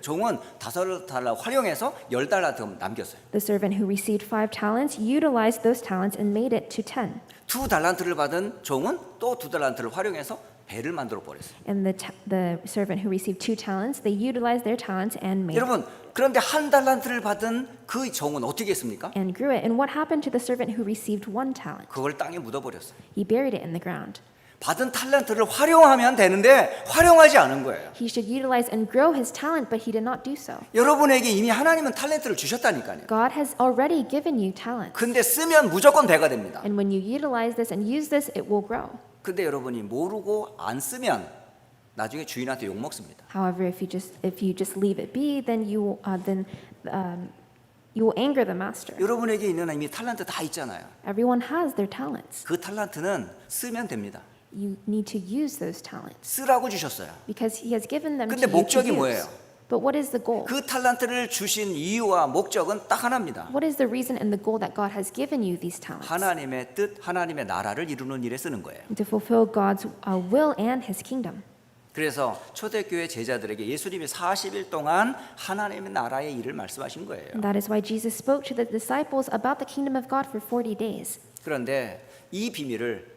Speaker 1: 종은 5달란트 활용해서 10달란트 남겼어요.
Speaker 2: The servant who received 5 talents utilized those talents and made it to 10.
Speaker 1: 2달란트를 받은 종은 또 2달란트를 활용해서 배를 만들어 버렸어요.
Speaker 2: And the servant who received 2 talents, they utilized their talents and made
Speaker 1: 여러분, 그런데 1달란트를 받은 그 종은 어떻게 했습니까?
Speaker 2: and grew it. And what happened to the servant who received 1 talent?
Speaker 1: 그걸 땅에 묻어 버렸어요.
Speaker 2: He buried it in the ground.
Speaker 1: 받은 talent를 활용하면 되는데 활용하지 않은 거예요.
Speaker 2: He should utilize and grow his talent, but he did not do so.
Speaker 1: 여러분에게 이미 하나님은 탤런트를 주셨다니까요.
Speaker 2: God has already given you talent.
Speaker 1: 근데 쓰면 무조건 배가 됩니다.
Speaker 2: And when you utilize this and use this, it will grow.
Speaker 1: 근데 여러분이 모르고 안 쓰면 나중에 주인한테 욕 먹습니다.
Speaker 2: However, if you just leave it be, then you will anger the master.
Speaker 1: 여러분에게 있는 이미 탤런트 다 있잖아요.
Speaker 2: Everyone has their talents.
Speaker 1: 그 탤런트는 쓰면 됩니다.
Speaker 2: You need to use those talents
Speaker 1: 쓰라고 주셨어요.
Speaker 2: because he has given them to
Speaker 1: 근데
Speaker 2: you to
Speaker 1: 목적이
Speaker 2: use.
Speaker 1: 뭐예요?
Speaker 2: But what is the goal?
Speaker 1: 그 탤런트를 주신 이유와 목적은 딱 하나입니다.
Speaker 2: What is the reason and the goal that God has given you these talents?
Speaker 1: 하나님의 뜻, 하나님의 나라를 이루는 일에 쓰는 거예요.
Speaker 2: To fulfill God's will and His kingdom.
Speaker 1: 그래서 초대교회 제자들에게 예수님이 40일 동안 하나님의 나라의 일을 말씀하신 거예요.
Speaker 2: And that is why Jesus spoke to the disciples about the kingdom of God for 40 days.
Speaker 1: 그런데 이 비밀을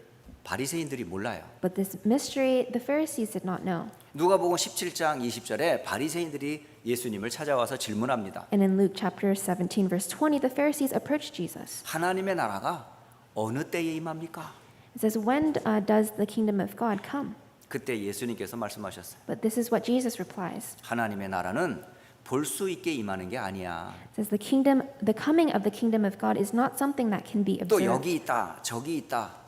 Speaker 1: 바리새인들이 몰라요.
Speaker 2: But this mystery the Pharisees did not know.
Speaker 1: 누가복음 17장 20절에 바리새인들이 예수님을 찾아와서 질문합니다.
Speaker 2: And in Luke chapter 17 verse 20 the Pharisees approached Jesus.
Speaker 1: 하나님의 나라가 어느 때에 임합니까?
Speaker 2: It says when does the kingdom of God come?
Speaker 1: 그때 예수님께서 말씀하셨어요.
Speaker 2: But this is what Jesus replies.
Speaker 1: 하나님의 나라는 볼 수 있게 임하는 게 아니야.
Speaker 2: It says the coming of the kingdom of God is not something that can be
Speaker 1: 또
Speaker 2: observed.
Speaker 1: 여기 있다, 저기 있다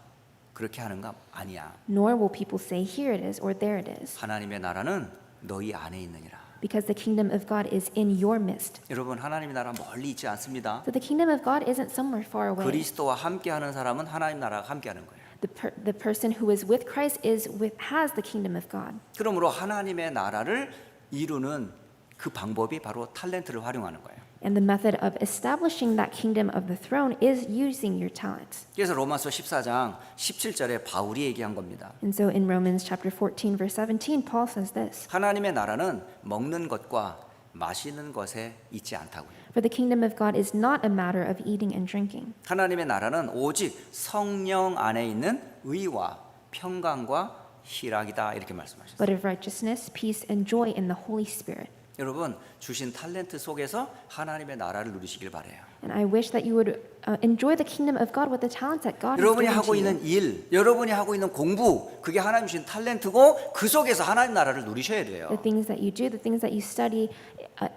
Speaker 1: 그렇게 하는 거 아니야.
Speaker 2: Nor will people say here it is or there it is.
Speaker 1: 하나님의 나라는 너희 안에 있느니라.
Speaker 2: Because the kingdom of God is in your midst.
Speaker 1: 여러분 하나님의 나라 멀리 있지 않습니다.
Speaker 2: So the kingdom of God isn't somewhere far away.
Speaker 1: 그리스도와 함께하는 사람은 하나님 나라가 함께하는 거예요.
Speaker 2: The person who is with Christ has the kingdom of God.
Speaker 1: 그러므로 하나님의 나라를 이루는 그 방법이 바로 탤런트를 활용하는 거예요.
Speaker 2: And the method of establishing that kingdom of the throne is using your talents.
Speaker 1: 그래서 로마서 14장 17절에 바울이 얘기한 겁니다.
Speaker 2: And so in Romans chapter 14 verse 17 Paul says this.
Speaker 1: 하나님의 나라는 먹는 것과 마시는 것에 있지 않다고요.
Speaker 2: For the kingdom of God is not a matter of eating and drinking.
Speaker 1: 하나님의 나라는 오직 성령 안에 있는 의와 평강과 희락이다 이렇게 말씀하셨어요.
Speaker 2: But of righteousness, peace, and joy in the Holy Spirit.
Speaker 1: 여러분 주신 탤런트 속에서 하나님의 나라를 누리시길 바래요.
Speaker 2: And I wish that you would enjoy the kingdom of God with the talents that God has
Speaker 1: 여러분이
Speaker 2: given
Speaker 1: 하고
Speaker 2: to you.
Speaker 1: 있는 일, 여러분이 하고 있는 공부, 그게 하나님 주신 탤런트고 그 속에서 하나님 나라를 누리셔야 돼요.
Speaker 2: The things that you do, the things that you study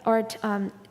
Speaker 2: are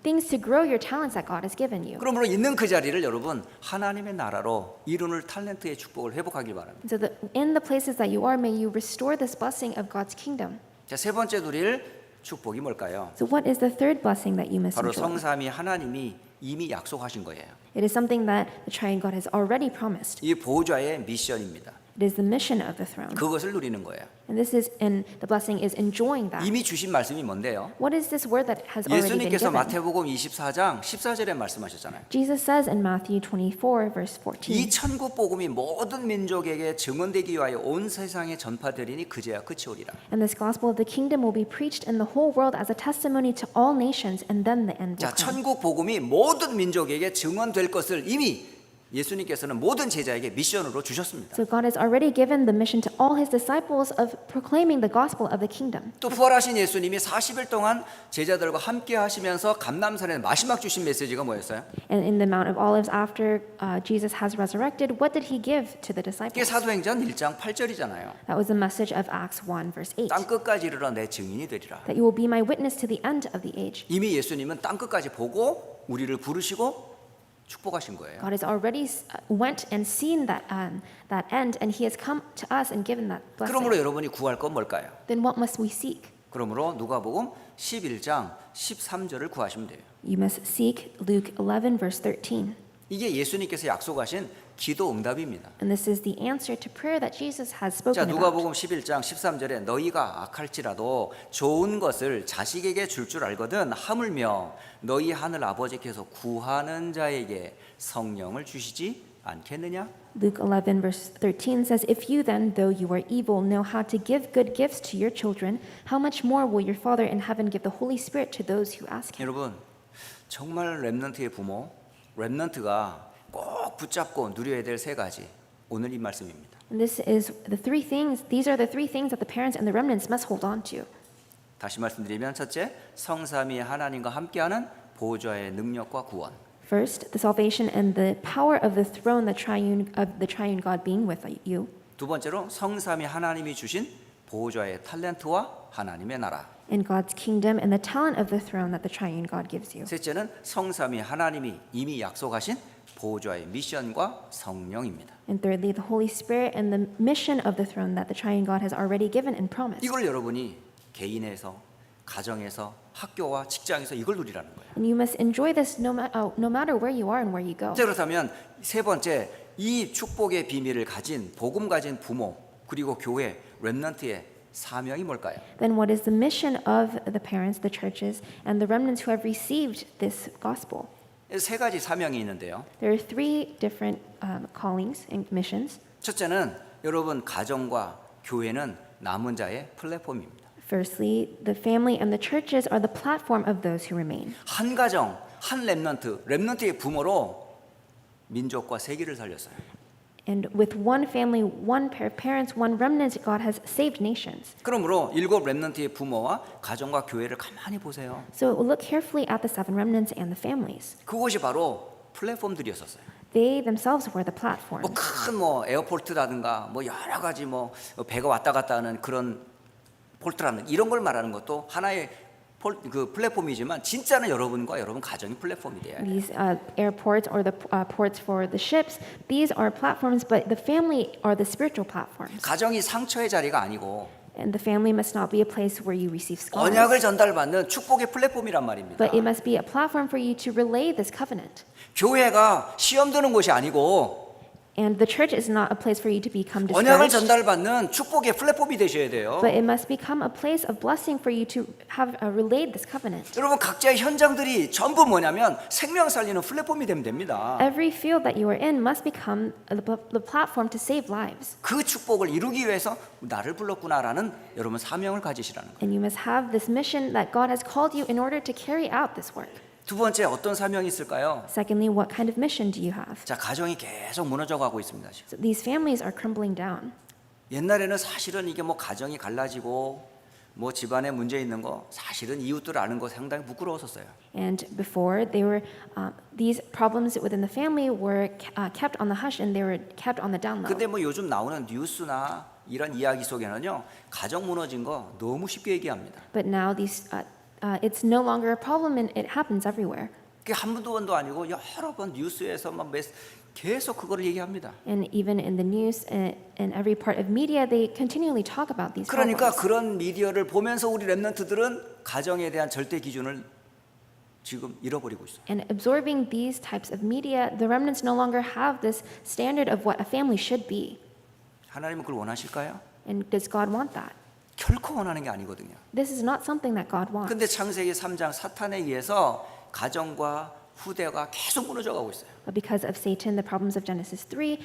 Speaker 2: things to grow your talents that God has given you.
Speaker 1: 그러므로 있는 그 자리를 여러분 하나님의 나라로 이루는 탤런트의 축복을 회복하길 바랍니다.
Speaker 2: So in the places that you are, may you restore this blessing of God's kingdom.
Speaker 1: 자, 세 번째 누릴 축복이 뭘까요?
Speaker 2: So what is the third blessing that you must
Speaker 1: 바로
Speaker 2: enjoy?
Speaker 1: 성삼위 하나님이 이미 약속하신 거예요.
Speaker 2: It is something that the Triune God has already promised.
Speaker 1: 이 보호자의 미션입니다.
Speaker 2: It is the mission of the throne.
Speaker 1: 그것을 누리는 거예요.
Speaker 2: And the blessing is enjoying that.
Speaker 1: 이미 주신 말씀이 뭔데요?
Speaker 2: What is this word that has already been
Speaker 1: 예수님께서
Speaker 2: given?
Speaker 1: 마태복음 24장 14절에 말씀하셨잖아요.
Speaker 2: Jesus says in Matthew 24 verse 14.
Speaker 1: 이 천국 복음이 모든 민족에게 증언되기 위하여 온 세상에 전파되리니 그제야 끝이 오리라.
Speaker 2: And this gospel of the kingdom will be preached in the whole world as a testimony to all nations, and then the end will
Speaker 1: 자,
Speaker 2: come.
Speaker 1: 천국 복음이 모든 민족에게 증언될 것을 이미 예수님께서는 모든 제자에게 미션으로 주셨습니다.
Speaker 2: So God has already given the mission to all his disciples of proclaiming the gospel of the kingdom.
Speaker 1: 또 부활하신 예수님이 40일 동안 제자들과 함께 하시면서 감람산에 마지막 주신 메시지가 뭐였어요?
Speaker 2: And in the Mount of Olives, after Jesus has resurrected, what did he give to the
Speaker 1: 그게
Speaker 2: disciples?
Speaker 1: 사도행전 1장 8절이잖아요.
Speaker 2: That was the message of Acts 1 verse 8.
Speaker 1: 땅 끝까지 이르러 내 증인이 되리라.
Speaker 2: That you will be my witness to the end of the age.
Speaker 1: 이미 예수님은 땅 끝까지 보고 우리를 부르시고 축복하신 거예요.
Speaker 2: God has already went and seen that end, and he has come to us and given that
Speaker 1: 그러므로
Speaker 2: blessing.
Speaker 1: 여러분이 구할 건 뭘까요?
Speaker 2: Then what must we seek?
Speaker 1: 그러므로 누가복음 11장 13절을 구하시면 돼요.
Speaker 2: You must seek Luke 11, verse 13.
Speaker 1: 이게 예수님께서 약속하신 기도 응답입니다.
Speaker 2: And this is the answer to prayer that Jesus has
Speaker 1: 자,
Speaker 2: spoken about.
Speaker 1: 누가복음 11장 13절에 너희가 악할지라도 좋은 것을 자식에게 줄 줄 알거든 하물며 너희 하늘 아버지께서 구하는 자에게 성령을 주시지 않겠느냐?
Speaker 2: Luke 11, verse 13 says, If you then, though you are evil, know how to give good gifts to your children, how much more will your Father in heaven give the Holy Spirit to those who ask him?
Speaker 1: 여러분, 정말 렘넌트의 부모, 렘넌트가 꼭 붙잡고 누려야 될 세 가지. 오늘 이 말씀입니다.
Speaker 2: And these are the three things that the parents and the remnants must hold on to.
Speaker 1: 다시 말씀드리면 첫째, 성삼위 하나님과 함께하는 보좌의 능력과 구원.
Speaker 2: First, the salvation and the power of the throne, the triune God being with you.
Speaker 1: 두 번째로 성삼위 하나님이 주신 보좌의 탤런트와 하나님의 나라.
Speaker 2: And God's kingdom and the talent of the throne that the triune God gives you.
Speaker 1: 셋째는 성삼위 하나님이 이미 약속하신 보좌의 미션과 성령입니다.
Speaker 2: And thirdly, the Holy Spirit and the mission of the throne that the triune God has already given and promised.
Speaker 1: 이걸 여러분이 개인에서, 가정에서, 학교와 직장에서 이걸 누리라는 거예요.
Speaker 2: And you must enjoy this no matter where you are and where you go.
Speaker 1: 자, 그렇다면 세 번째, 이 축복의 비밀을 가진 복음 가진 부모 그리고 교회 렘넌트의 사명이 뭘까요?
Speaker 2: Then what is the mission of the parents, the churches, and the remnants who have received this gospel?
Speaker 1: 세 가지 사명이 있는데요.
Speaker 2: There are three different callings and missions.
Speaker 1: 첫째는 여러분 가정과 교회는 남은 자의 플랫폼입니다.
Speaker 2: Firstly, the family and the churches are the platform of those who remain.
Speaker 1: 한 가정, 한 렘넌트의 부모로 민족과 세계를 살렸어요.
Speaker 2: And with one family, one pair of parents, one remnant, God has saved nations.
Speaker 1: 그러므로 일곱 렘넌트의 부모와 가정과 교회를 가만히 보세요.
Speaker 2: So look carefully at the seven remnants and the families.
Speaker 1: 그것이 바로 플랫폼들이었었어요.
Speaker 2: They themselves were the platform.
Speaker 1: 큰 에어포트라든가 여러 가지 배가 왔다 갔다 하는 그런 폴트라는 이런 걸 말하는 것도 하나의 플랫폼이지만 진짜는 여러분과 여러분 가정이 플랫폼이 돼야 돼요.
Speaker 2: These airports or the ports for the ships, these are platforms, but the family are the spiritual platforms.
Speaker 1: 가정이 상처의 자리가 아니고
Speaker 2: And the family must not be a place where you receive scars,
Speaker 1: 언약을 전달받는 축복의 플랫폼이란 말입니다.
Speaker 2: but it must be a platform for you to relay this covenant.
Speaker 1: 교회가 시험 드는 곳이 아니고
Speaker 2: And the church is not a place for you to become
Speaker 1: 언약을
Speaker 2: discouraged,
Speaker 1: 전달받는 축복의 플랫폼이 되셔야 돼요.
Speaker 2: but it must become a place of blessing for you to have relayed this covenant.
Speaker 1: 여러분 각자의 현장들이 전부 뭐냐면 생명 살리는 플랫폼이 되면 됩니다.
Speaker 2: Every field that you are in must become the platform to save lives.
Speaker 1: 그 축복을 이루기 위해서 나를 불렀구나라는 여러분 사명을 가지시라는 거예요.
Speaker 2: And you must have this mission that God has called you in order to carry out this work.
Speaker 1: 두 번째 어떤 사명이 있을까요?
Speaker 2: Secondly, what kind of mission do you have?
Speaker 1: 자, 가정이 계속 무너져 가고 있습니다. 지금.
Speaker 2: So these families are crumbling down.
Speaker 1: 옛날에는 사실은 이게 가정이 갈라지고 집안에 문제 있는 거 사실은 이웃들 아는 거 상당히 부끄러웠었어요.
Speaker 2: And before, these problems within the family were kept on the hush and they were kept on the down low.
Speaker 1: 근데 요즘 나오는 뉴스나 이런 이야기 속에는요 가정 무너진 거 너무 쉽게 얘기합니다.
Speaker 2: But now it's no longer a problem and it happens everywhere.
Speaker 1: 그게 한두 번도 아니고 여러 번 뉴스에서 계속 그거를 얘기합니다.
Speaker 2: And even in the news and every part of media, they continually talk about these
Speaker 1: 그러니까
Speaker 2: problems.
Speaker 1: 그런 미디어를 보면서 우리 렘넌트들은 가정에 대한 절대 기준을 지금 잃어버리고 있어요.
Speaker 2: And absorbing these types of media, the remnants no longer have this standard of what a family should be.
Speaker 1: 하나님은 그걸 원하실까요?
Speaker 2: And does God want that?
Speaker 1: 결코 원하는 게 아니거든요.
Speaker 2: This is not something that God wants.
Speaker 1: 근데 창세기 3장 사탄에 의해서 가정과 후대가 계속 무너져 가고 있어요.
Speaker 2: But because of Satan, the problems of Genesis 3,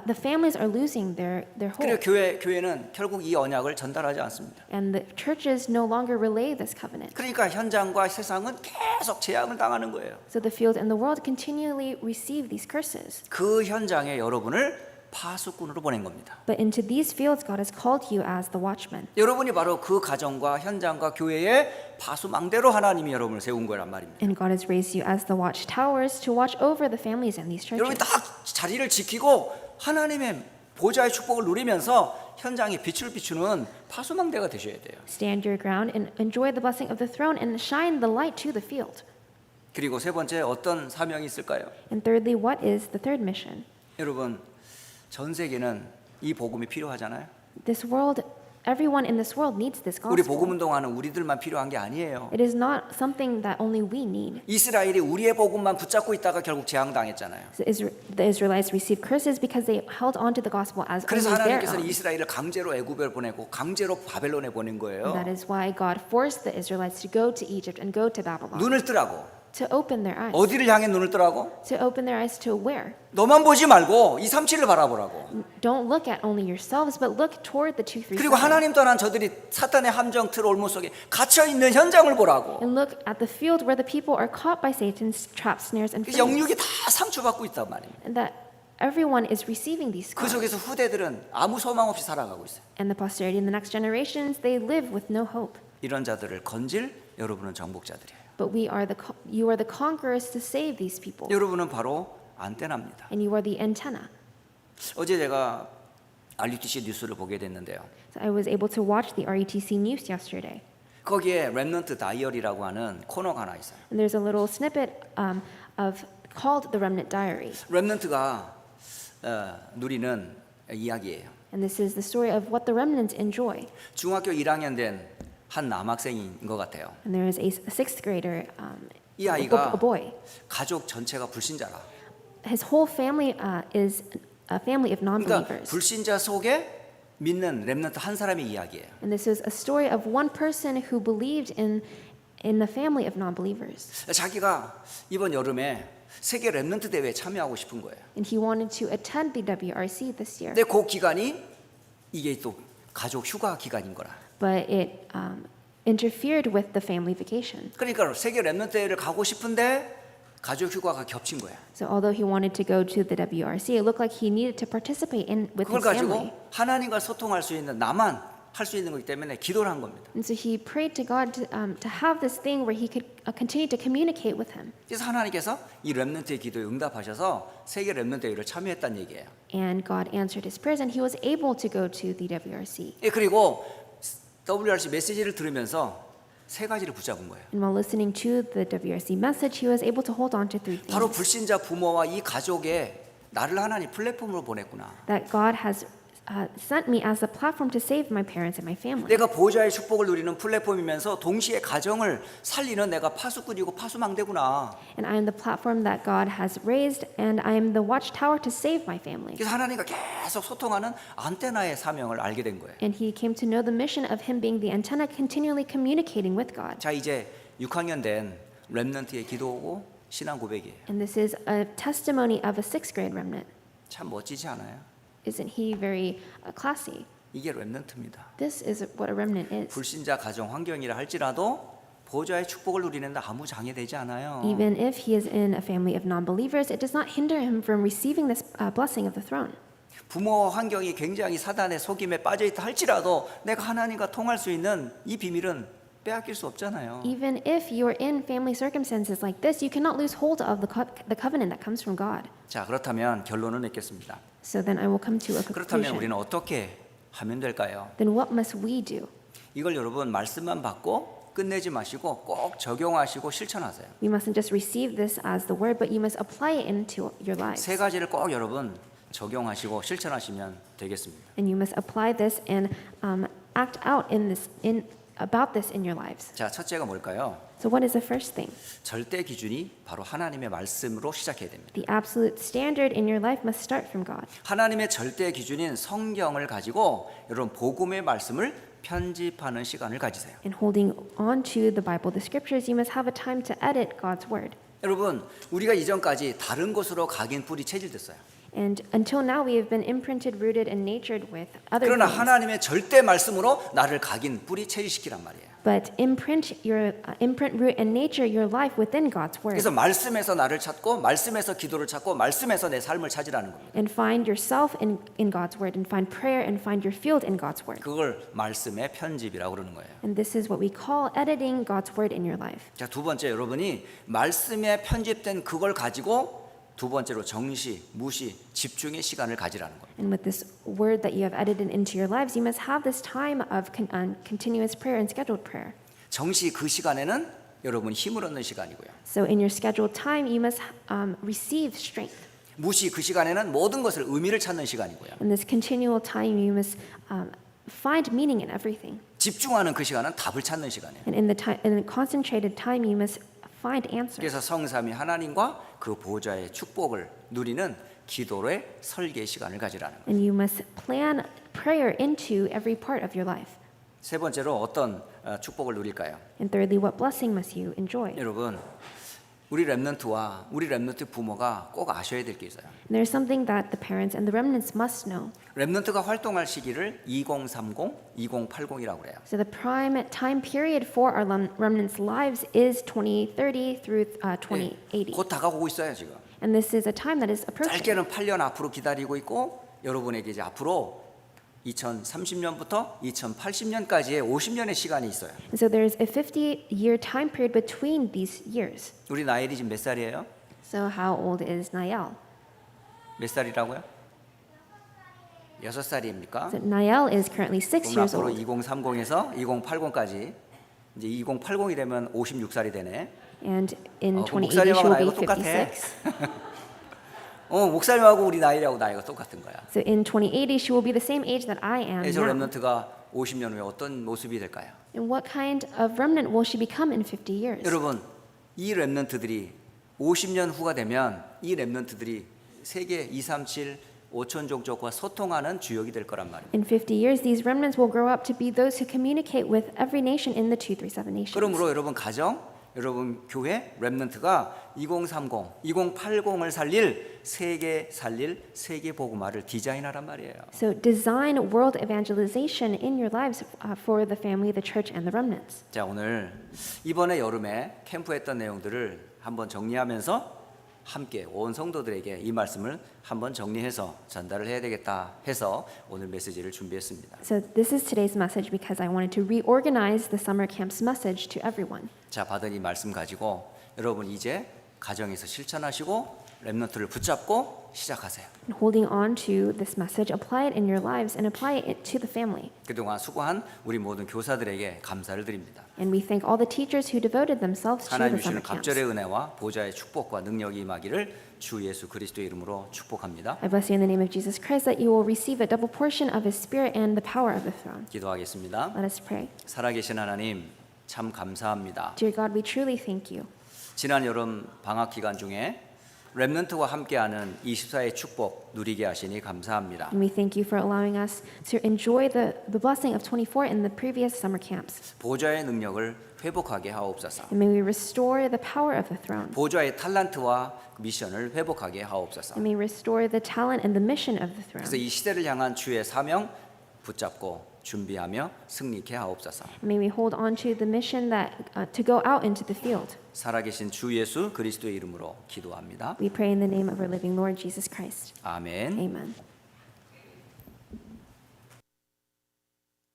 Speaker 2: the families are losing their
Speaker 1: 그리고
Speaker 2: hope.
Speaker 1: 교회는 결국 이 언약을 전달하지 않습니다.
Speaker 2: And the churches no longer relay this covenant.
Speaker 1: 그러니까 현장과 세상은 계속 재앙을 당하는 거예요.
Speaker 2: So the field and the world continually receive these curses.
Speaker 1: 그 현장에 여러분을 파수꾼으로 보낸 겁니다.
Speaker 2: But into these fields, God has called you as the watchman.
Speaker 1: 여러분이 바로 그 가정과 현장과 교회의 파수망대로 하나님이 여러분을 세운 거란 말입니다.
Speaker 2: And God has raised you as the watchtowers to watch over the families in these
Speaker 1: 여러분이
Speaker 2: churches.
Speaker 1: 딱 자리를 지키고 하나님의 보좌의 축복을 누리면서 현장에 빛을 비추는 파수망대가 되셔야 돼요.
Speaker 2: Stand your ground and enjoy the blessing of the throne and shine the light to the field.
Speaker 1: 그리고 세 번째 어떤 사명이 있을까요?
Speaker 2: And thirdly, what is the third mission?
Speaker 1: 여러분 전 세계는 이 복음이 필요하잖아요.
Speaker 2: This world Everyone in this world needs this
Speaker 1: 우리
Speaker 2: gospel.
Speaker 1: 복음 운동하는 우리들만 필요한 게 아니에요.
Speaker 2: It is not something that only we need.
Speaker 1: 이스라엘이 우리의 복음만 붙잡고 있다가 결국 재앙당했잖아요.
Speaker 2: The Israelites received curses because they held on to the gospel as
Speaker 1: 그래서
Speaker 2: only their
Speaker 1: 하나님께서는
Speaker 2: own.
Speaker 1: 이스라엘을 강제로 애굽에 보내고 강제로 바벨론에 보낸 거예요.
Speaker 2: That is why God forced the Israelites to go to Egypt and go to Babylon.
Speaker 1: 눈을 뜨라고.
Speaker 2: To open their eyes.
Speaker 1: 어디를 향해 눈을 뜨라고?
Speaker 2: To open their eyes to where?
Speaker 1: 너만 보지 말고 237을 바라보라고.
Speaker 2: Don't look at only yourselves, but look toward the 237.
Speaker 1: 그리고 하나님 떠난 저들이 사탄의 함정 틀 올무 속에 갇혀 있는 현장을 보라고.
Speaker 2: And look at the field where the people are caught by Satan's traps, snares, and
Speaker 1: 그래서
Speaker 2: flames.
Speaker 1: 영육이 다 상처받고 있단 말입니다.
Speaker 2: And that everyone is receiving these
Speaker 1: 그
Speaker 2: scars.
Speaker 1: 속에서 후대들은 아무 소망 없이 살아가고 있어요.
Speaker 2: And the posterity in the next generations, they live with no hope.
Speaker 1: 이런 자들을 건질 여러분은 정복자들이에요.
Speaker 2: But you are the conquerors to save these people.
Speaker 1: 여러분은 바로 안테나입니다.
Speaker 2: And you are the antenna.
Speaker 1: 어제 제가 RUTC 뉴스를 보게 됐는데요.
Speaker 2: So I was able to watch the RETC news yesterday.
Speaker 1: 거기에 렘넌트 다이어리라고 하는 코너가 하나 있어요.
Speaker 2: And there's a little snippet of called the Remnant Diary.
Speaker 1: 렘넌트가 누리는 이야기예요.
Speaker 2: And this is the story of what the remnants enjoy.
Speaker 1: 중학교 1학년 된 한 남학생인 것 같아요.
Speaker 2: And there is a sixth grader,
Speaker 1: 이 아이가
Speaker 2: a boy.
Speaker 1: 가족 전체가 불신자라.
Speaker 2: His whole family is a family of
Speaker 1: 그러니까
Speaker 2: non-believers.
Speaker 1: 불신자 속에 믿는 렘넌트 한 사람의 이야기예요.
Speaker 2: And this is a story of one person who believed in the family of non-believers.
Speaker 1: 자기가 이번 여름에 세계 렘넌트 대회에 참여하고 싶은 거예요.
Speaker 2: And he wanted to attend the WRC this year.
Speaker 1: 근데 그 기간이 이게 또 가족 휴가 기간인 거라.
Speaker 2: But it interfered with the family vacation.
Speaker 1: 그러니까 세계 렘넌트 대회를 가고 싶은데 가족 휴가가 겹친 거야.
Speaker 2: So although he wanted to go to the WRC, it looked like he needed to participate with
Speaker 1: 그걸
Speaker 2: his family.
Speaker 1: 가지고 하나님과 소통할 수 있는 나만 할 수 있는 거기 때문에 기도를 한 겁니다.
Speaker 2: And so he prayed to God to have this thing where he could continue to communicate with him.
Speaker 1: 그래서 하나님께서 이 렘넌트의 기도에 응답하셔서 세계 렘넌트 대회를 참여했다는 얘기예요.
Speaker 2: And God answered his prayers, and he was able to go to the WRC.
Speaker 1: 예, 그리고 WRC 메시지를 들으면서 세 가지를 붙잡은 거예요.
Speaker 2: And while listening to the WRC message, he was able to hold on to three
Speaker 1: 바로
Speaker 2: things.
Speaker 1: 불신자 부모와 이 가족에 나를 하나님 플랫폼으로 보냈구나.
Speaker 2: That God has sent me as a platform to save my parents and my family.
Speaker 1: 내가 보호자의 축복을 누리는 플랫폼이면서 동시에 가정을 살리는 내가 파수꾼이고 파수망대구나.
Speaker 2: And I am the platform that God has raised, and I am the watchtower to save my family.
Speaker 1: 그래서 하나님과 계속 소통하는 안테나의 사명을 알게 된 거예요.
Speaker 2: And he came to know the mission of him being the antenna, continually communicating with God.
Speaker 1: 자, 이제 6학년 된 렘넌트의 기도고 신앙 고백이에요.
Speaker 2: And this is a testimony of a sixth grade remnant.
Speaker 1: 참 멋지지 않아요?
Speaker 2: Isn't he very classy?
Speaker 1: 이게 렘넌트입니다.
Speaker 2: This is what a remnant is.
Speaker 1: 불신자 가정 환경이라 할지라도 보호자의 축복을 누리는데 아무 장애되지 않아요.
Speaker 2: Even if he is in a family of non-believers, it does not hinder him from receiving this blessing of the throne.
Speaker 1: 부모 환경이 굉장히 사단의 속임에 빠져있다 할지라도 내가 하나님과 통할 수 있는 이 비밀은 빼앗길 수 없잖아요.
Speaker 2: Even if you are in family circumstances like this, you cannot lose hold of the covenant that comes from God.
Speaker 1: 자, 그렇다면 결론을 맺겠습니다.
Speaker 2: So then I will come to a
Speaker 1: 그렇다면
Speaker 2: conclusion.
Speaker 1: 우리는 어떻게 하면 될까요?
Speaker 2: Then what must we do?
Speaker 1: 이걸 여러분 말씀만 받고 끝내지 마시고 꼭 적용하시고 실천하세요.
Speaker 2: We mustn't just receive this as the word, but you must apply it into your lives.
Speaker 1: 세 가지를 꼭 여러분 적용하시고 실천하시면 되겠습니다.
Speaker 2: And you must apply this and act out about this in your lives.
Speaker 1: 자, 첫째가 뭘까요?
Speaker 2: So what is the first thing?
Speaker 1: 절대 기준이 바로 하나님의 말씀으로 시작해야 됩니다.
Speaker 2: The absolute standard in your life must start from God.
Speaker 1: 하나님의 절대 기준인 성경을 가지고 여러분 복음의 말씀을 편집하는 시간을 가지세요.
Speaker 2: And holding on to the Bible, the scriptures, you must have a time to edit God's word.
Speaker 1: 여러분, 우리가 이전까지 다른 곳으로 각인 뿌리 체질됐어요.
Speaker 2: And until now, we have been imprinted, rooted, and natured with other
Speaker 1: 그러나
Speaker 2: things.
Speaker 1: 하나님의 절대 말씀으로 나를 각인 뿌리 체질시키란 말이에요.
Speaker 2: But imprint, root, and nature your life within God's word.
Speaker 1: 그래서 말씀에서 나를 찾고 말씀에서 기도를 찾고 말씀에서 내 삶을 찾으라는 겁니다.
Speaker 2: And find yourself in God's word, and find prayer, and find your field in God's word.
Speaker 1: 그걸 말씀의 편집이라고 그러는 거예요.
Speaker 2: And this is what we call editing God's word in your life.
Speaker 1: 자, 두 번째 여러분이 말씀에 편집된 그걸 가지고 두 번째로 정시, 무시, 집중의 시간을 가지라는 거예요.
Speaker 2: And with this word that you have edited into your lives, you must have this time of continuous prayer and scheduled prayer.
Speaker 1: 정시 그 시간에는 여러분 힘을 얻는 시간이고요.
Speaker 2: So in your scheduled time, you must receive strength.
Speaker 1: 무시 그 시간에는 모든 것을 의미를 찾는 시간이고요.
Speaker 2: In this continual time, you must find meaning in everything.
Speaker 1: 집중하는 그 시간은 답을 찾는 시간이에요.
Speaker 2: And in the concentrated time, you must find answers.
Speaker 1: 그래서 성삼위 하나님과 그 보좌의 축복을 누리는 기도의 설계 시간을 가지라는 거예요.
Speaker 2: And you must plan prayer into every part of your life.
Speaker 1: 세 번째로 어떤 축복을 누릴까요?
Speaker 2: And thirdly, what blessing must you enjoy?
Speaker 1: 여러분, 우리 렘넌트와 우리 렘넌트 부모가 꼭 아셔야 될 게 있어요.
Speaker 2: And there's something that the parents and the remnants must know.
Speaker 1: 렘넌트가 활동할 시기를 2030, 2080이라고 그래요.
Speaker 2: So the prime time period for our remnants' lives is 2030 through 2080.
Speaker 1: 곧 다가오고 있어요 지금.
Speaker 2: And this is a time that is approaching.
Speaker 1: 짧게는 8년 앞으로 기다리고 있고 여러분에게 이제 앞으로 2030년부터 2080년까지의 50년의 시간이 있어요.
Speaker 2: And so there's a 50-year time period between these years.
Speaker 1: 우리 나엘이 지금 몇 살이에요?
Speaker 2: So how old is Nael?
Speaker 1: 몇 살이라고요? 6살입니까?
Speaker 2: So Nael is currently 6
Speaker 1: 그럼
Speaker 2: years
Speaker 1: 앞으로
Speaker 2: old.
Speaker 1: 2030에서 2080까지 이제 2080이 되면 56살이 되네.
Speaker 2: And in
Speaker 1: 그럼
Speaker 2: 2080 she
Speaker 1: 목사님하고
Speaker 2: will be
Speaker 1: 나이가 똑같아.
Speaker 2: 56.
Speaker 1: 목사님하고 우리 나이하고 나이가 똑같은 거야.
Speaker 2: So in 2080 she will be the same age that I am
Speaker 1: 그래서
Speaker 2: now.
Speaker 1: 렘넌트가 50년 후에 어떤 모습이 될까요?
Speaker 2: And what kind of remnant will she become in 50 years?
Speaker 1: 여러분, 이 렘넌트들이 50년 후가 되면 이 렘넌트들이 세계 237 5천 종족과 소통하는 주역이 될 거란 말이에요.
Speaker 2: In 50 years, these remnants will grow up to be those who communicate with every nation in the 237 nations.
Speaker 1: 그러므로 여러분 가정, 여러분 교회 렘넌트가 2030, 2080을 살릴 세계 복음화를 디자인하란 말이에요.
Speaker 2: So design world evangelization in your lives for the family, the church, and the remnants.
Speaker 1: 자, 오늘 이번에 여름에 캠프했던 내용들을 한번 정리하면서 함께 온 성도들에게 이 말씀을 한번 정리해서 전달을 해야 되겠다 해서 오늘 메시지를 준비했습니다.
Speaker 2: So this is today's message because I wanted to reorganize the summer camp's message to everyone.
Speaker 1: 자, 받은 이 말씀 가지고 여러분 이제 가정에서 실천하시고 렘넌트를 붙잡고 시작하세요.
Speaker 2: And holding on to this message, apply it in your lives and apply it to the family.
Speaker 1: 그동안 수고한 우리 모든 교사들에게 감사를 드립니다.
Speaker 2: And we thank all the teachers who devoted themselves to
Speaker 1: 하나님
Speaker 2: the summer
Speaker 1: 주시는
Speaker 2: camps.
Speaker 1: 갑절의 은혜와 보좌의 축복과 능력이 임하기를 주 예수 그리스도의 이름으로 축복합니다.
Speaker 2: I bless you in the name of Jesus Christ that you will receive a double portion of His Spirit and the power of the throne.
Speaker 1: 기도하겠습니다.
Speaker 2: Let us pray.
Speaker 1: 살아계신 하나님 참 감사합니다.
Speaker 2: Dear God, we truly thank you.
Speaker 1: 지난 여름 방학 기간 중에 렘넌트와 함께하는 24의 축복 누리게 하시니 감사합니다.
Speaker 2: And we thank you for allowing us to enjoy the blessing of 24 in the previous summer camps.
Speaker 1: 보좌의 능력을 회복하게 하옵소서.
Speaker 2: And may we restore the power of the throne.
Speaker 1: 보좌의 탤런트와 미션을 회복하게 하옵소서.
Speaker 2: And may we restore the talent and the mission of the
Speaker 1: 그래서
Speaker 2: throne.
Speaker 1: 이 시대를 향한 주의 사명 붙잡고 준비하며 승리케 하옵소서.
Speaker 2: And may we hold on to the mission that to go out into the field.
Speaker 1: 살아계신 주 예수 그리스도의 이름으로 기도합니다.
Speaker 2: We pray in the name of our living Lord Jesus Christ.
Speaker 1: 아멘.
Speaker 2: Amen.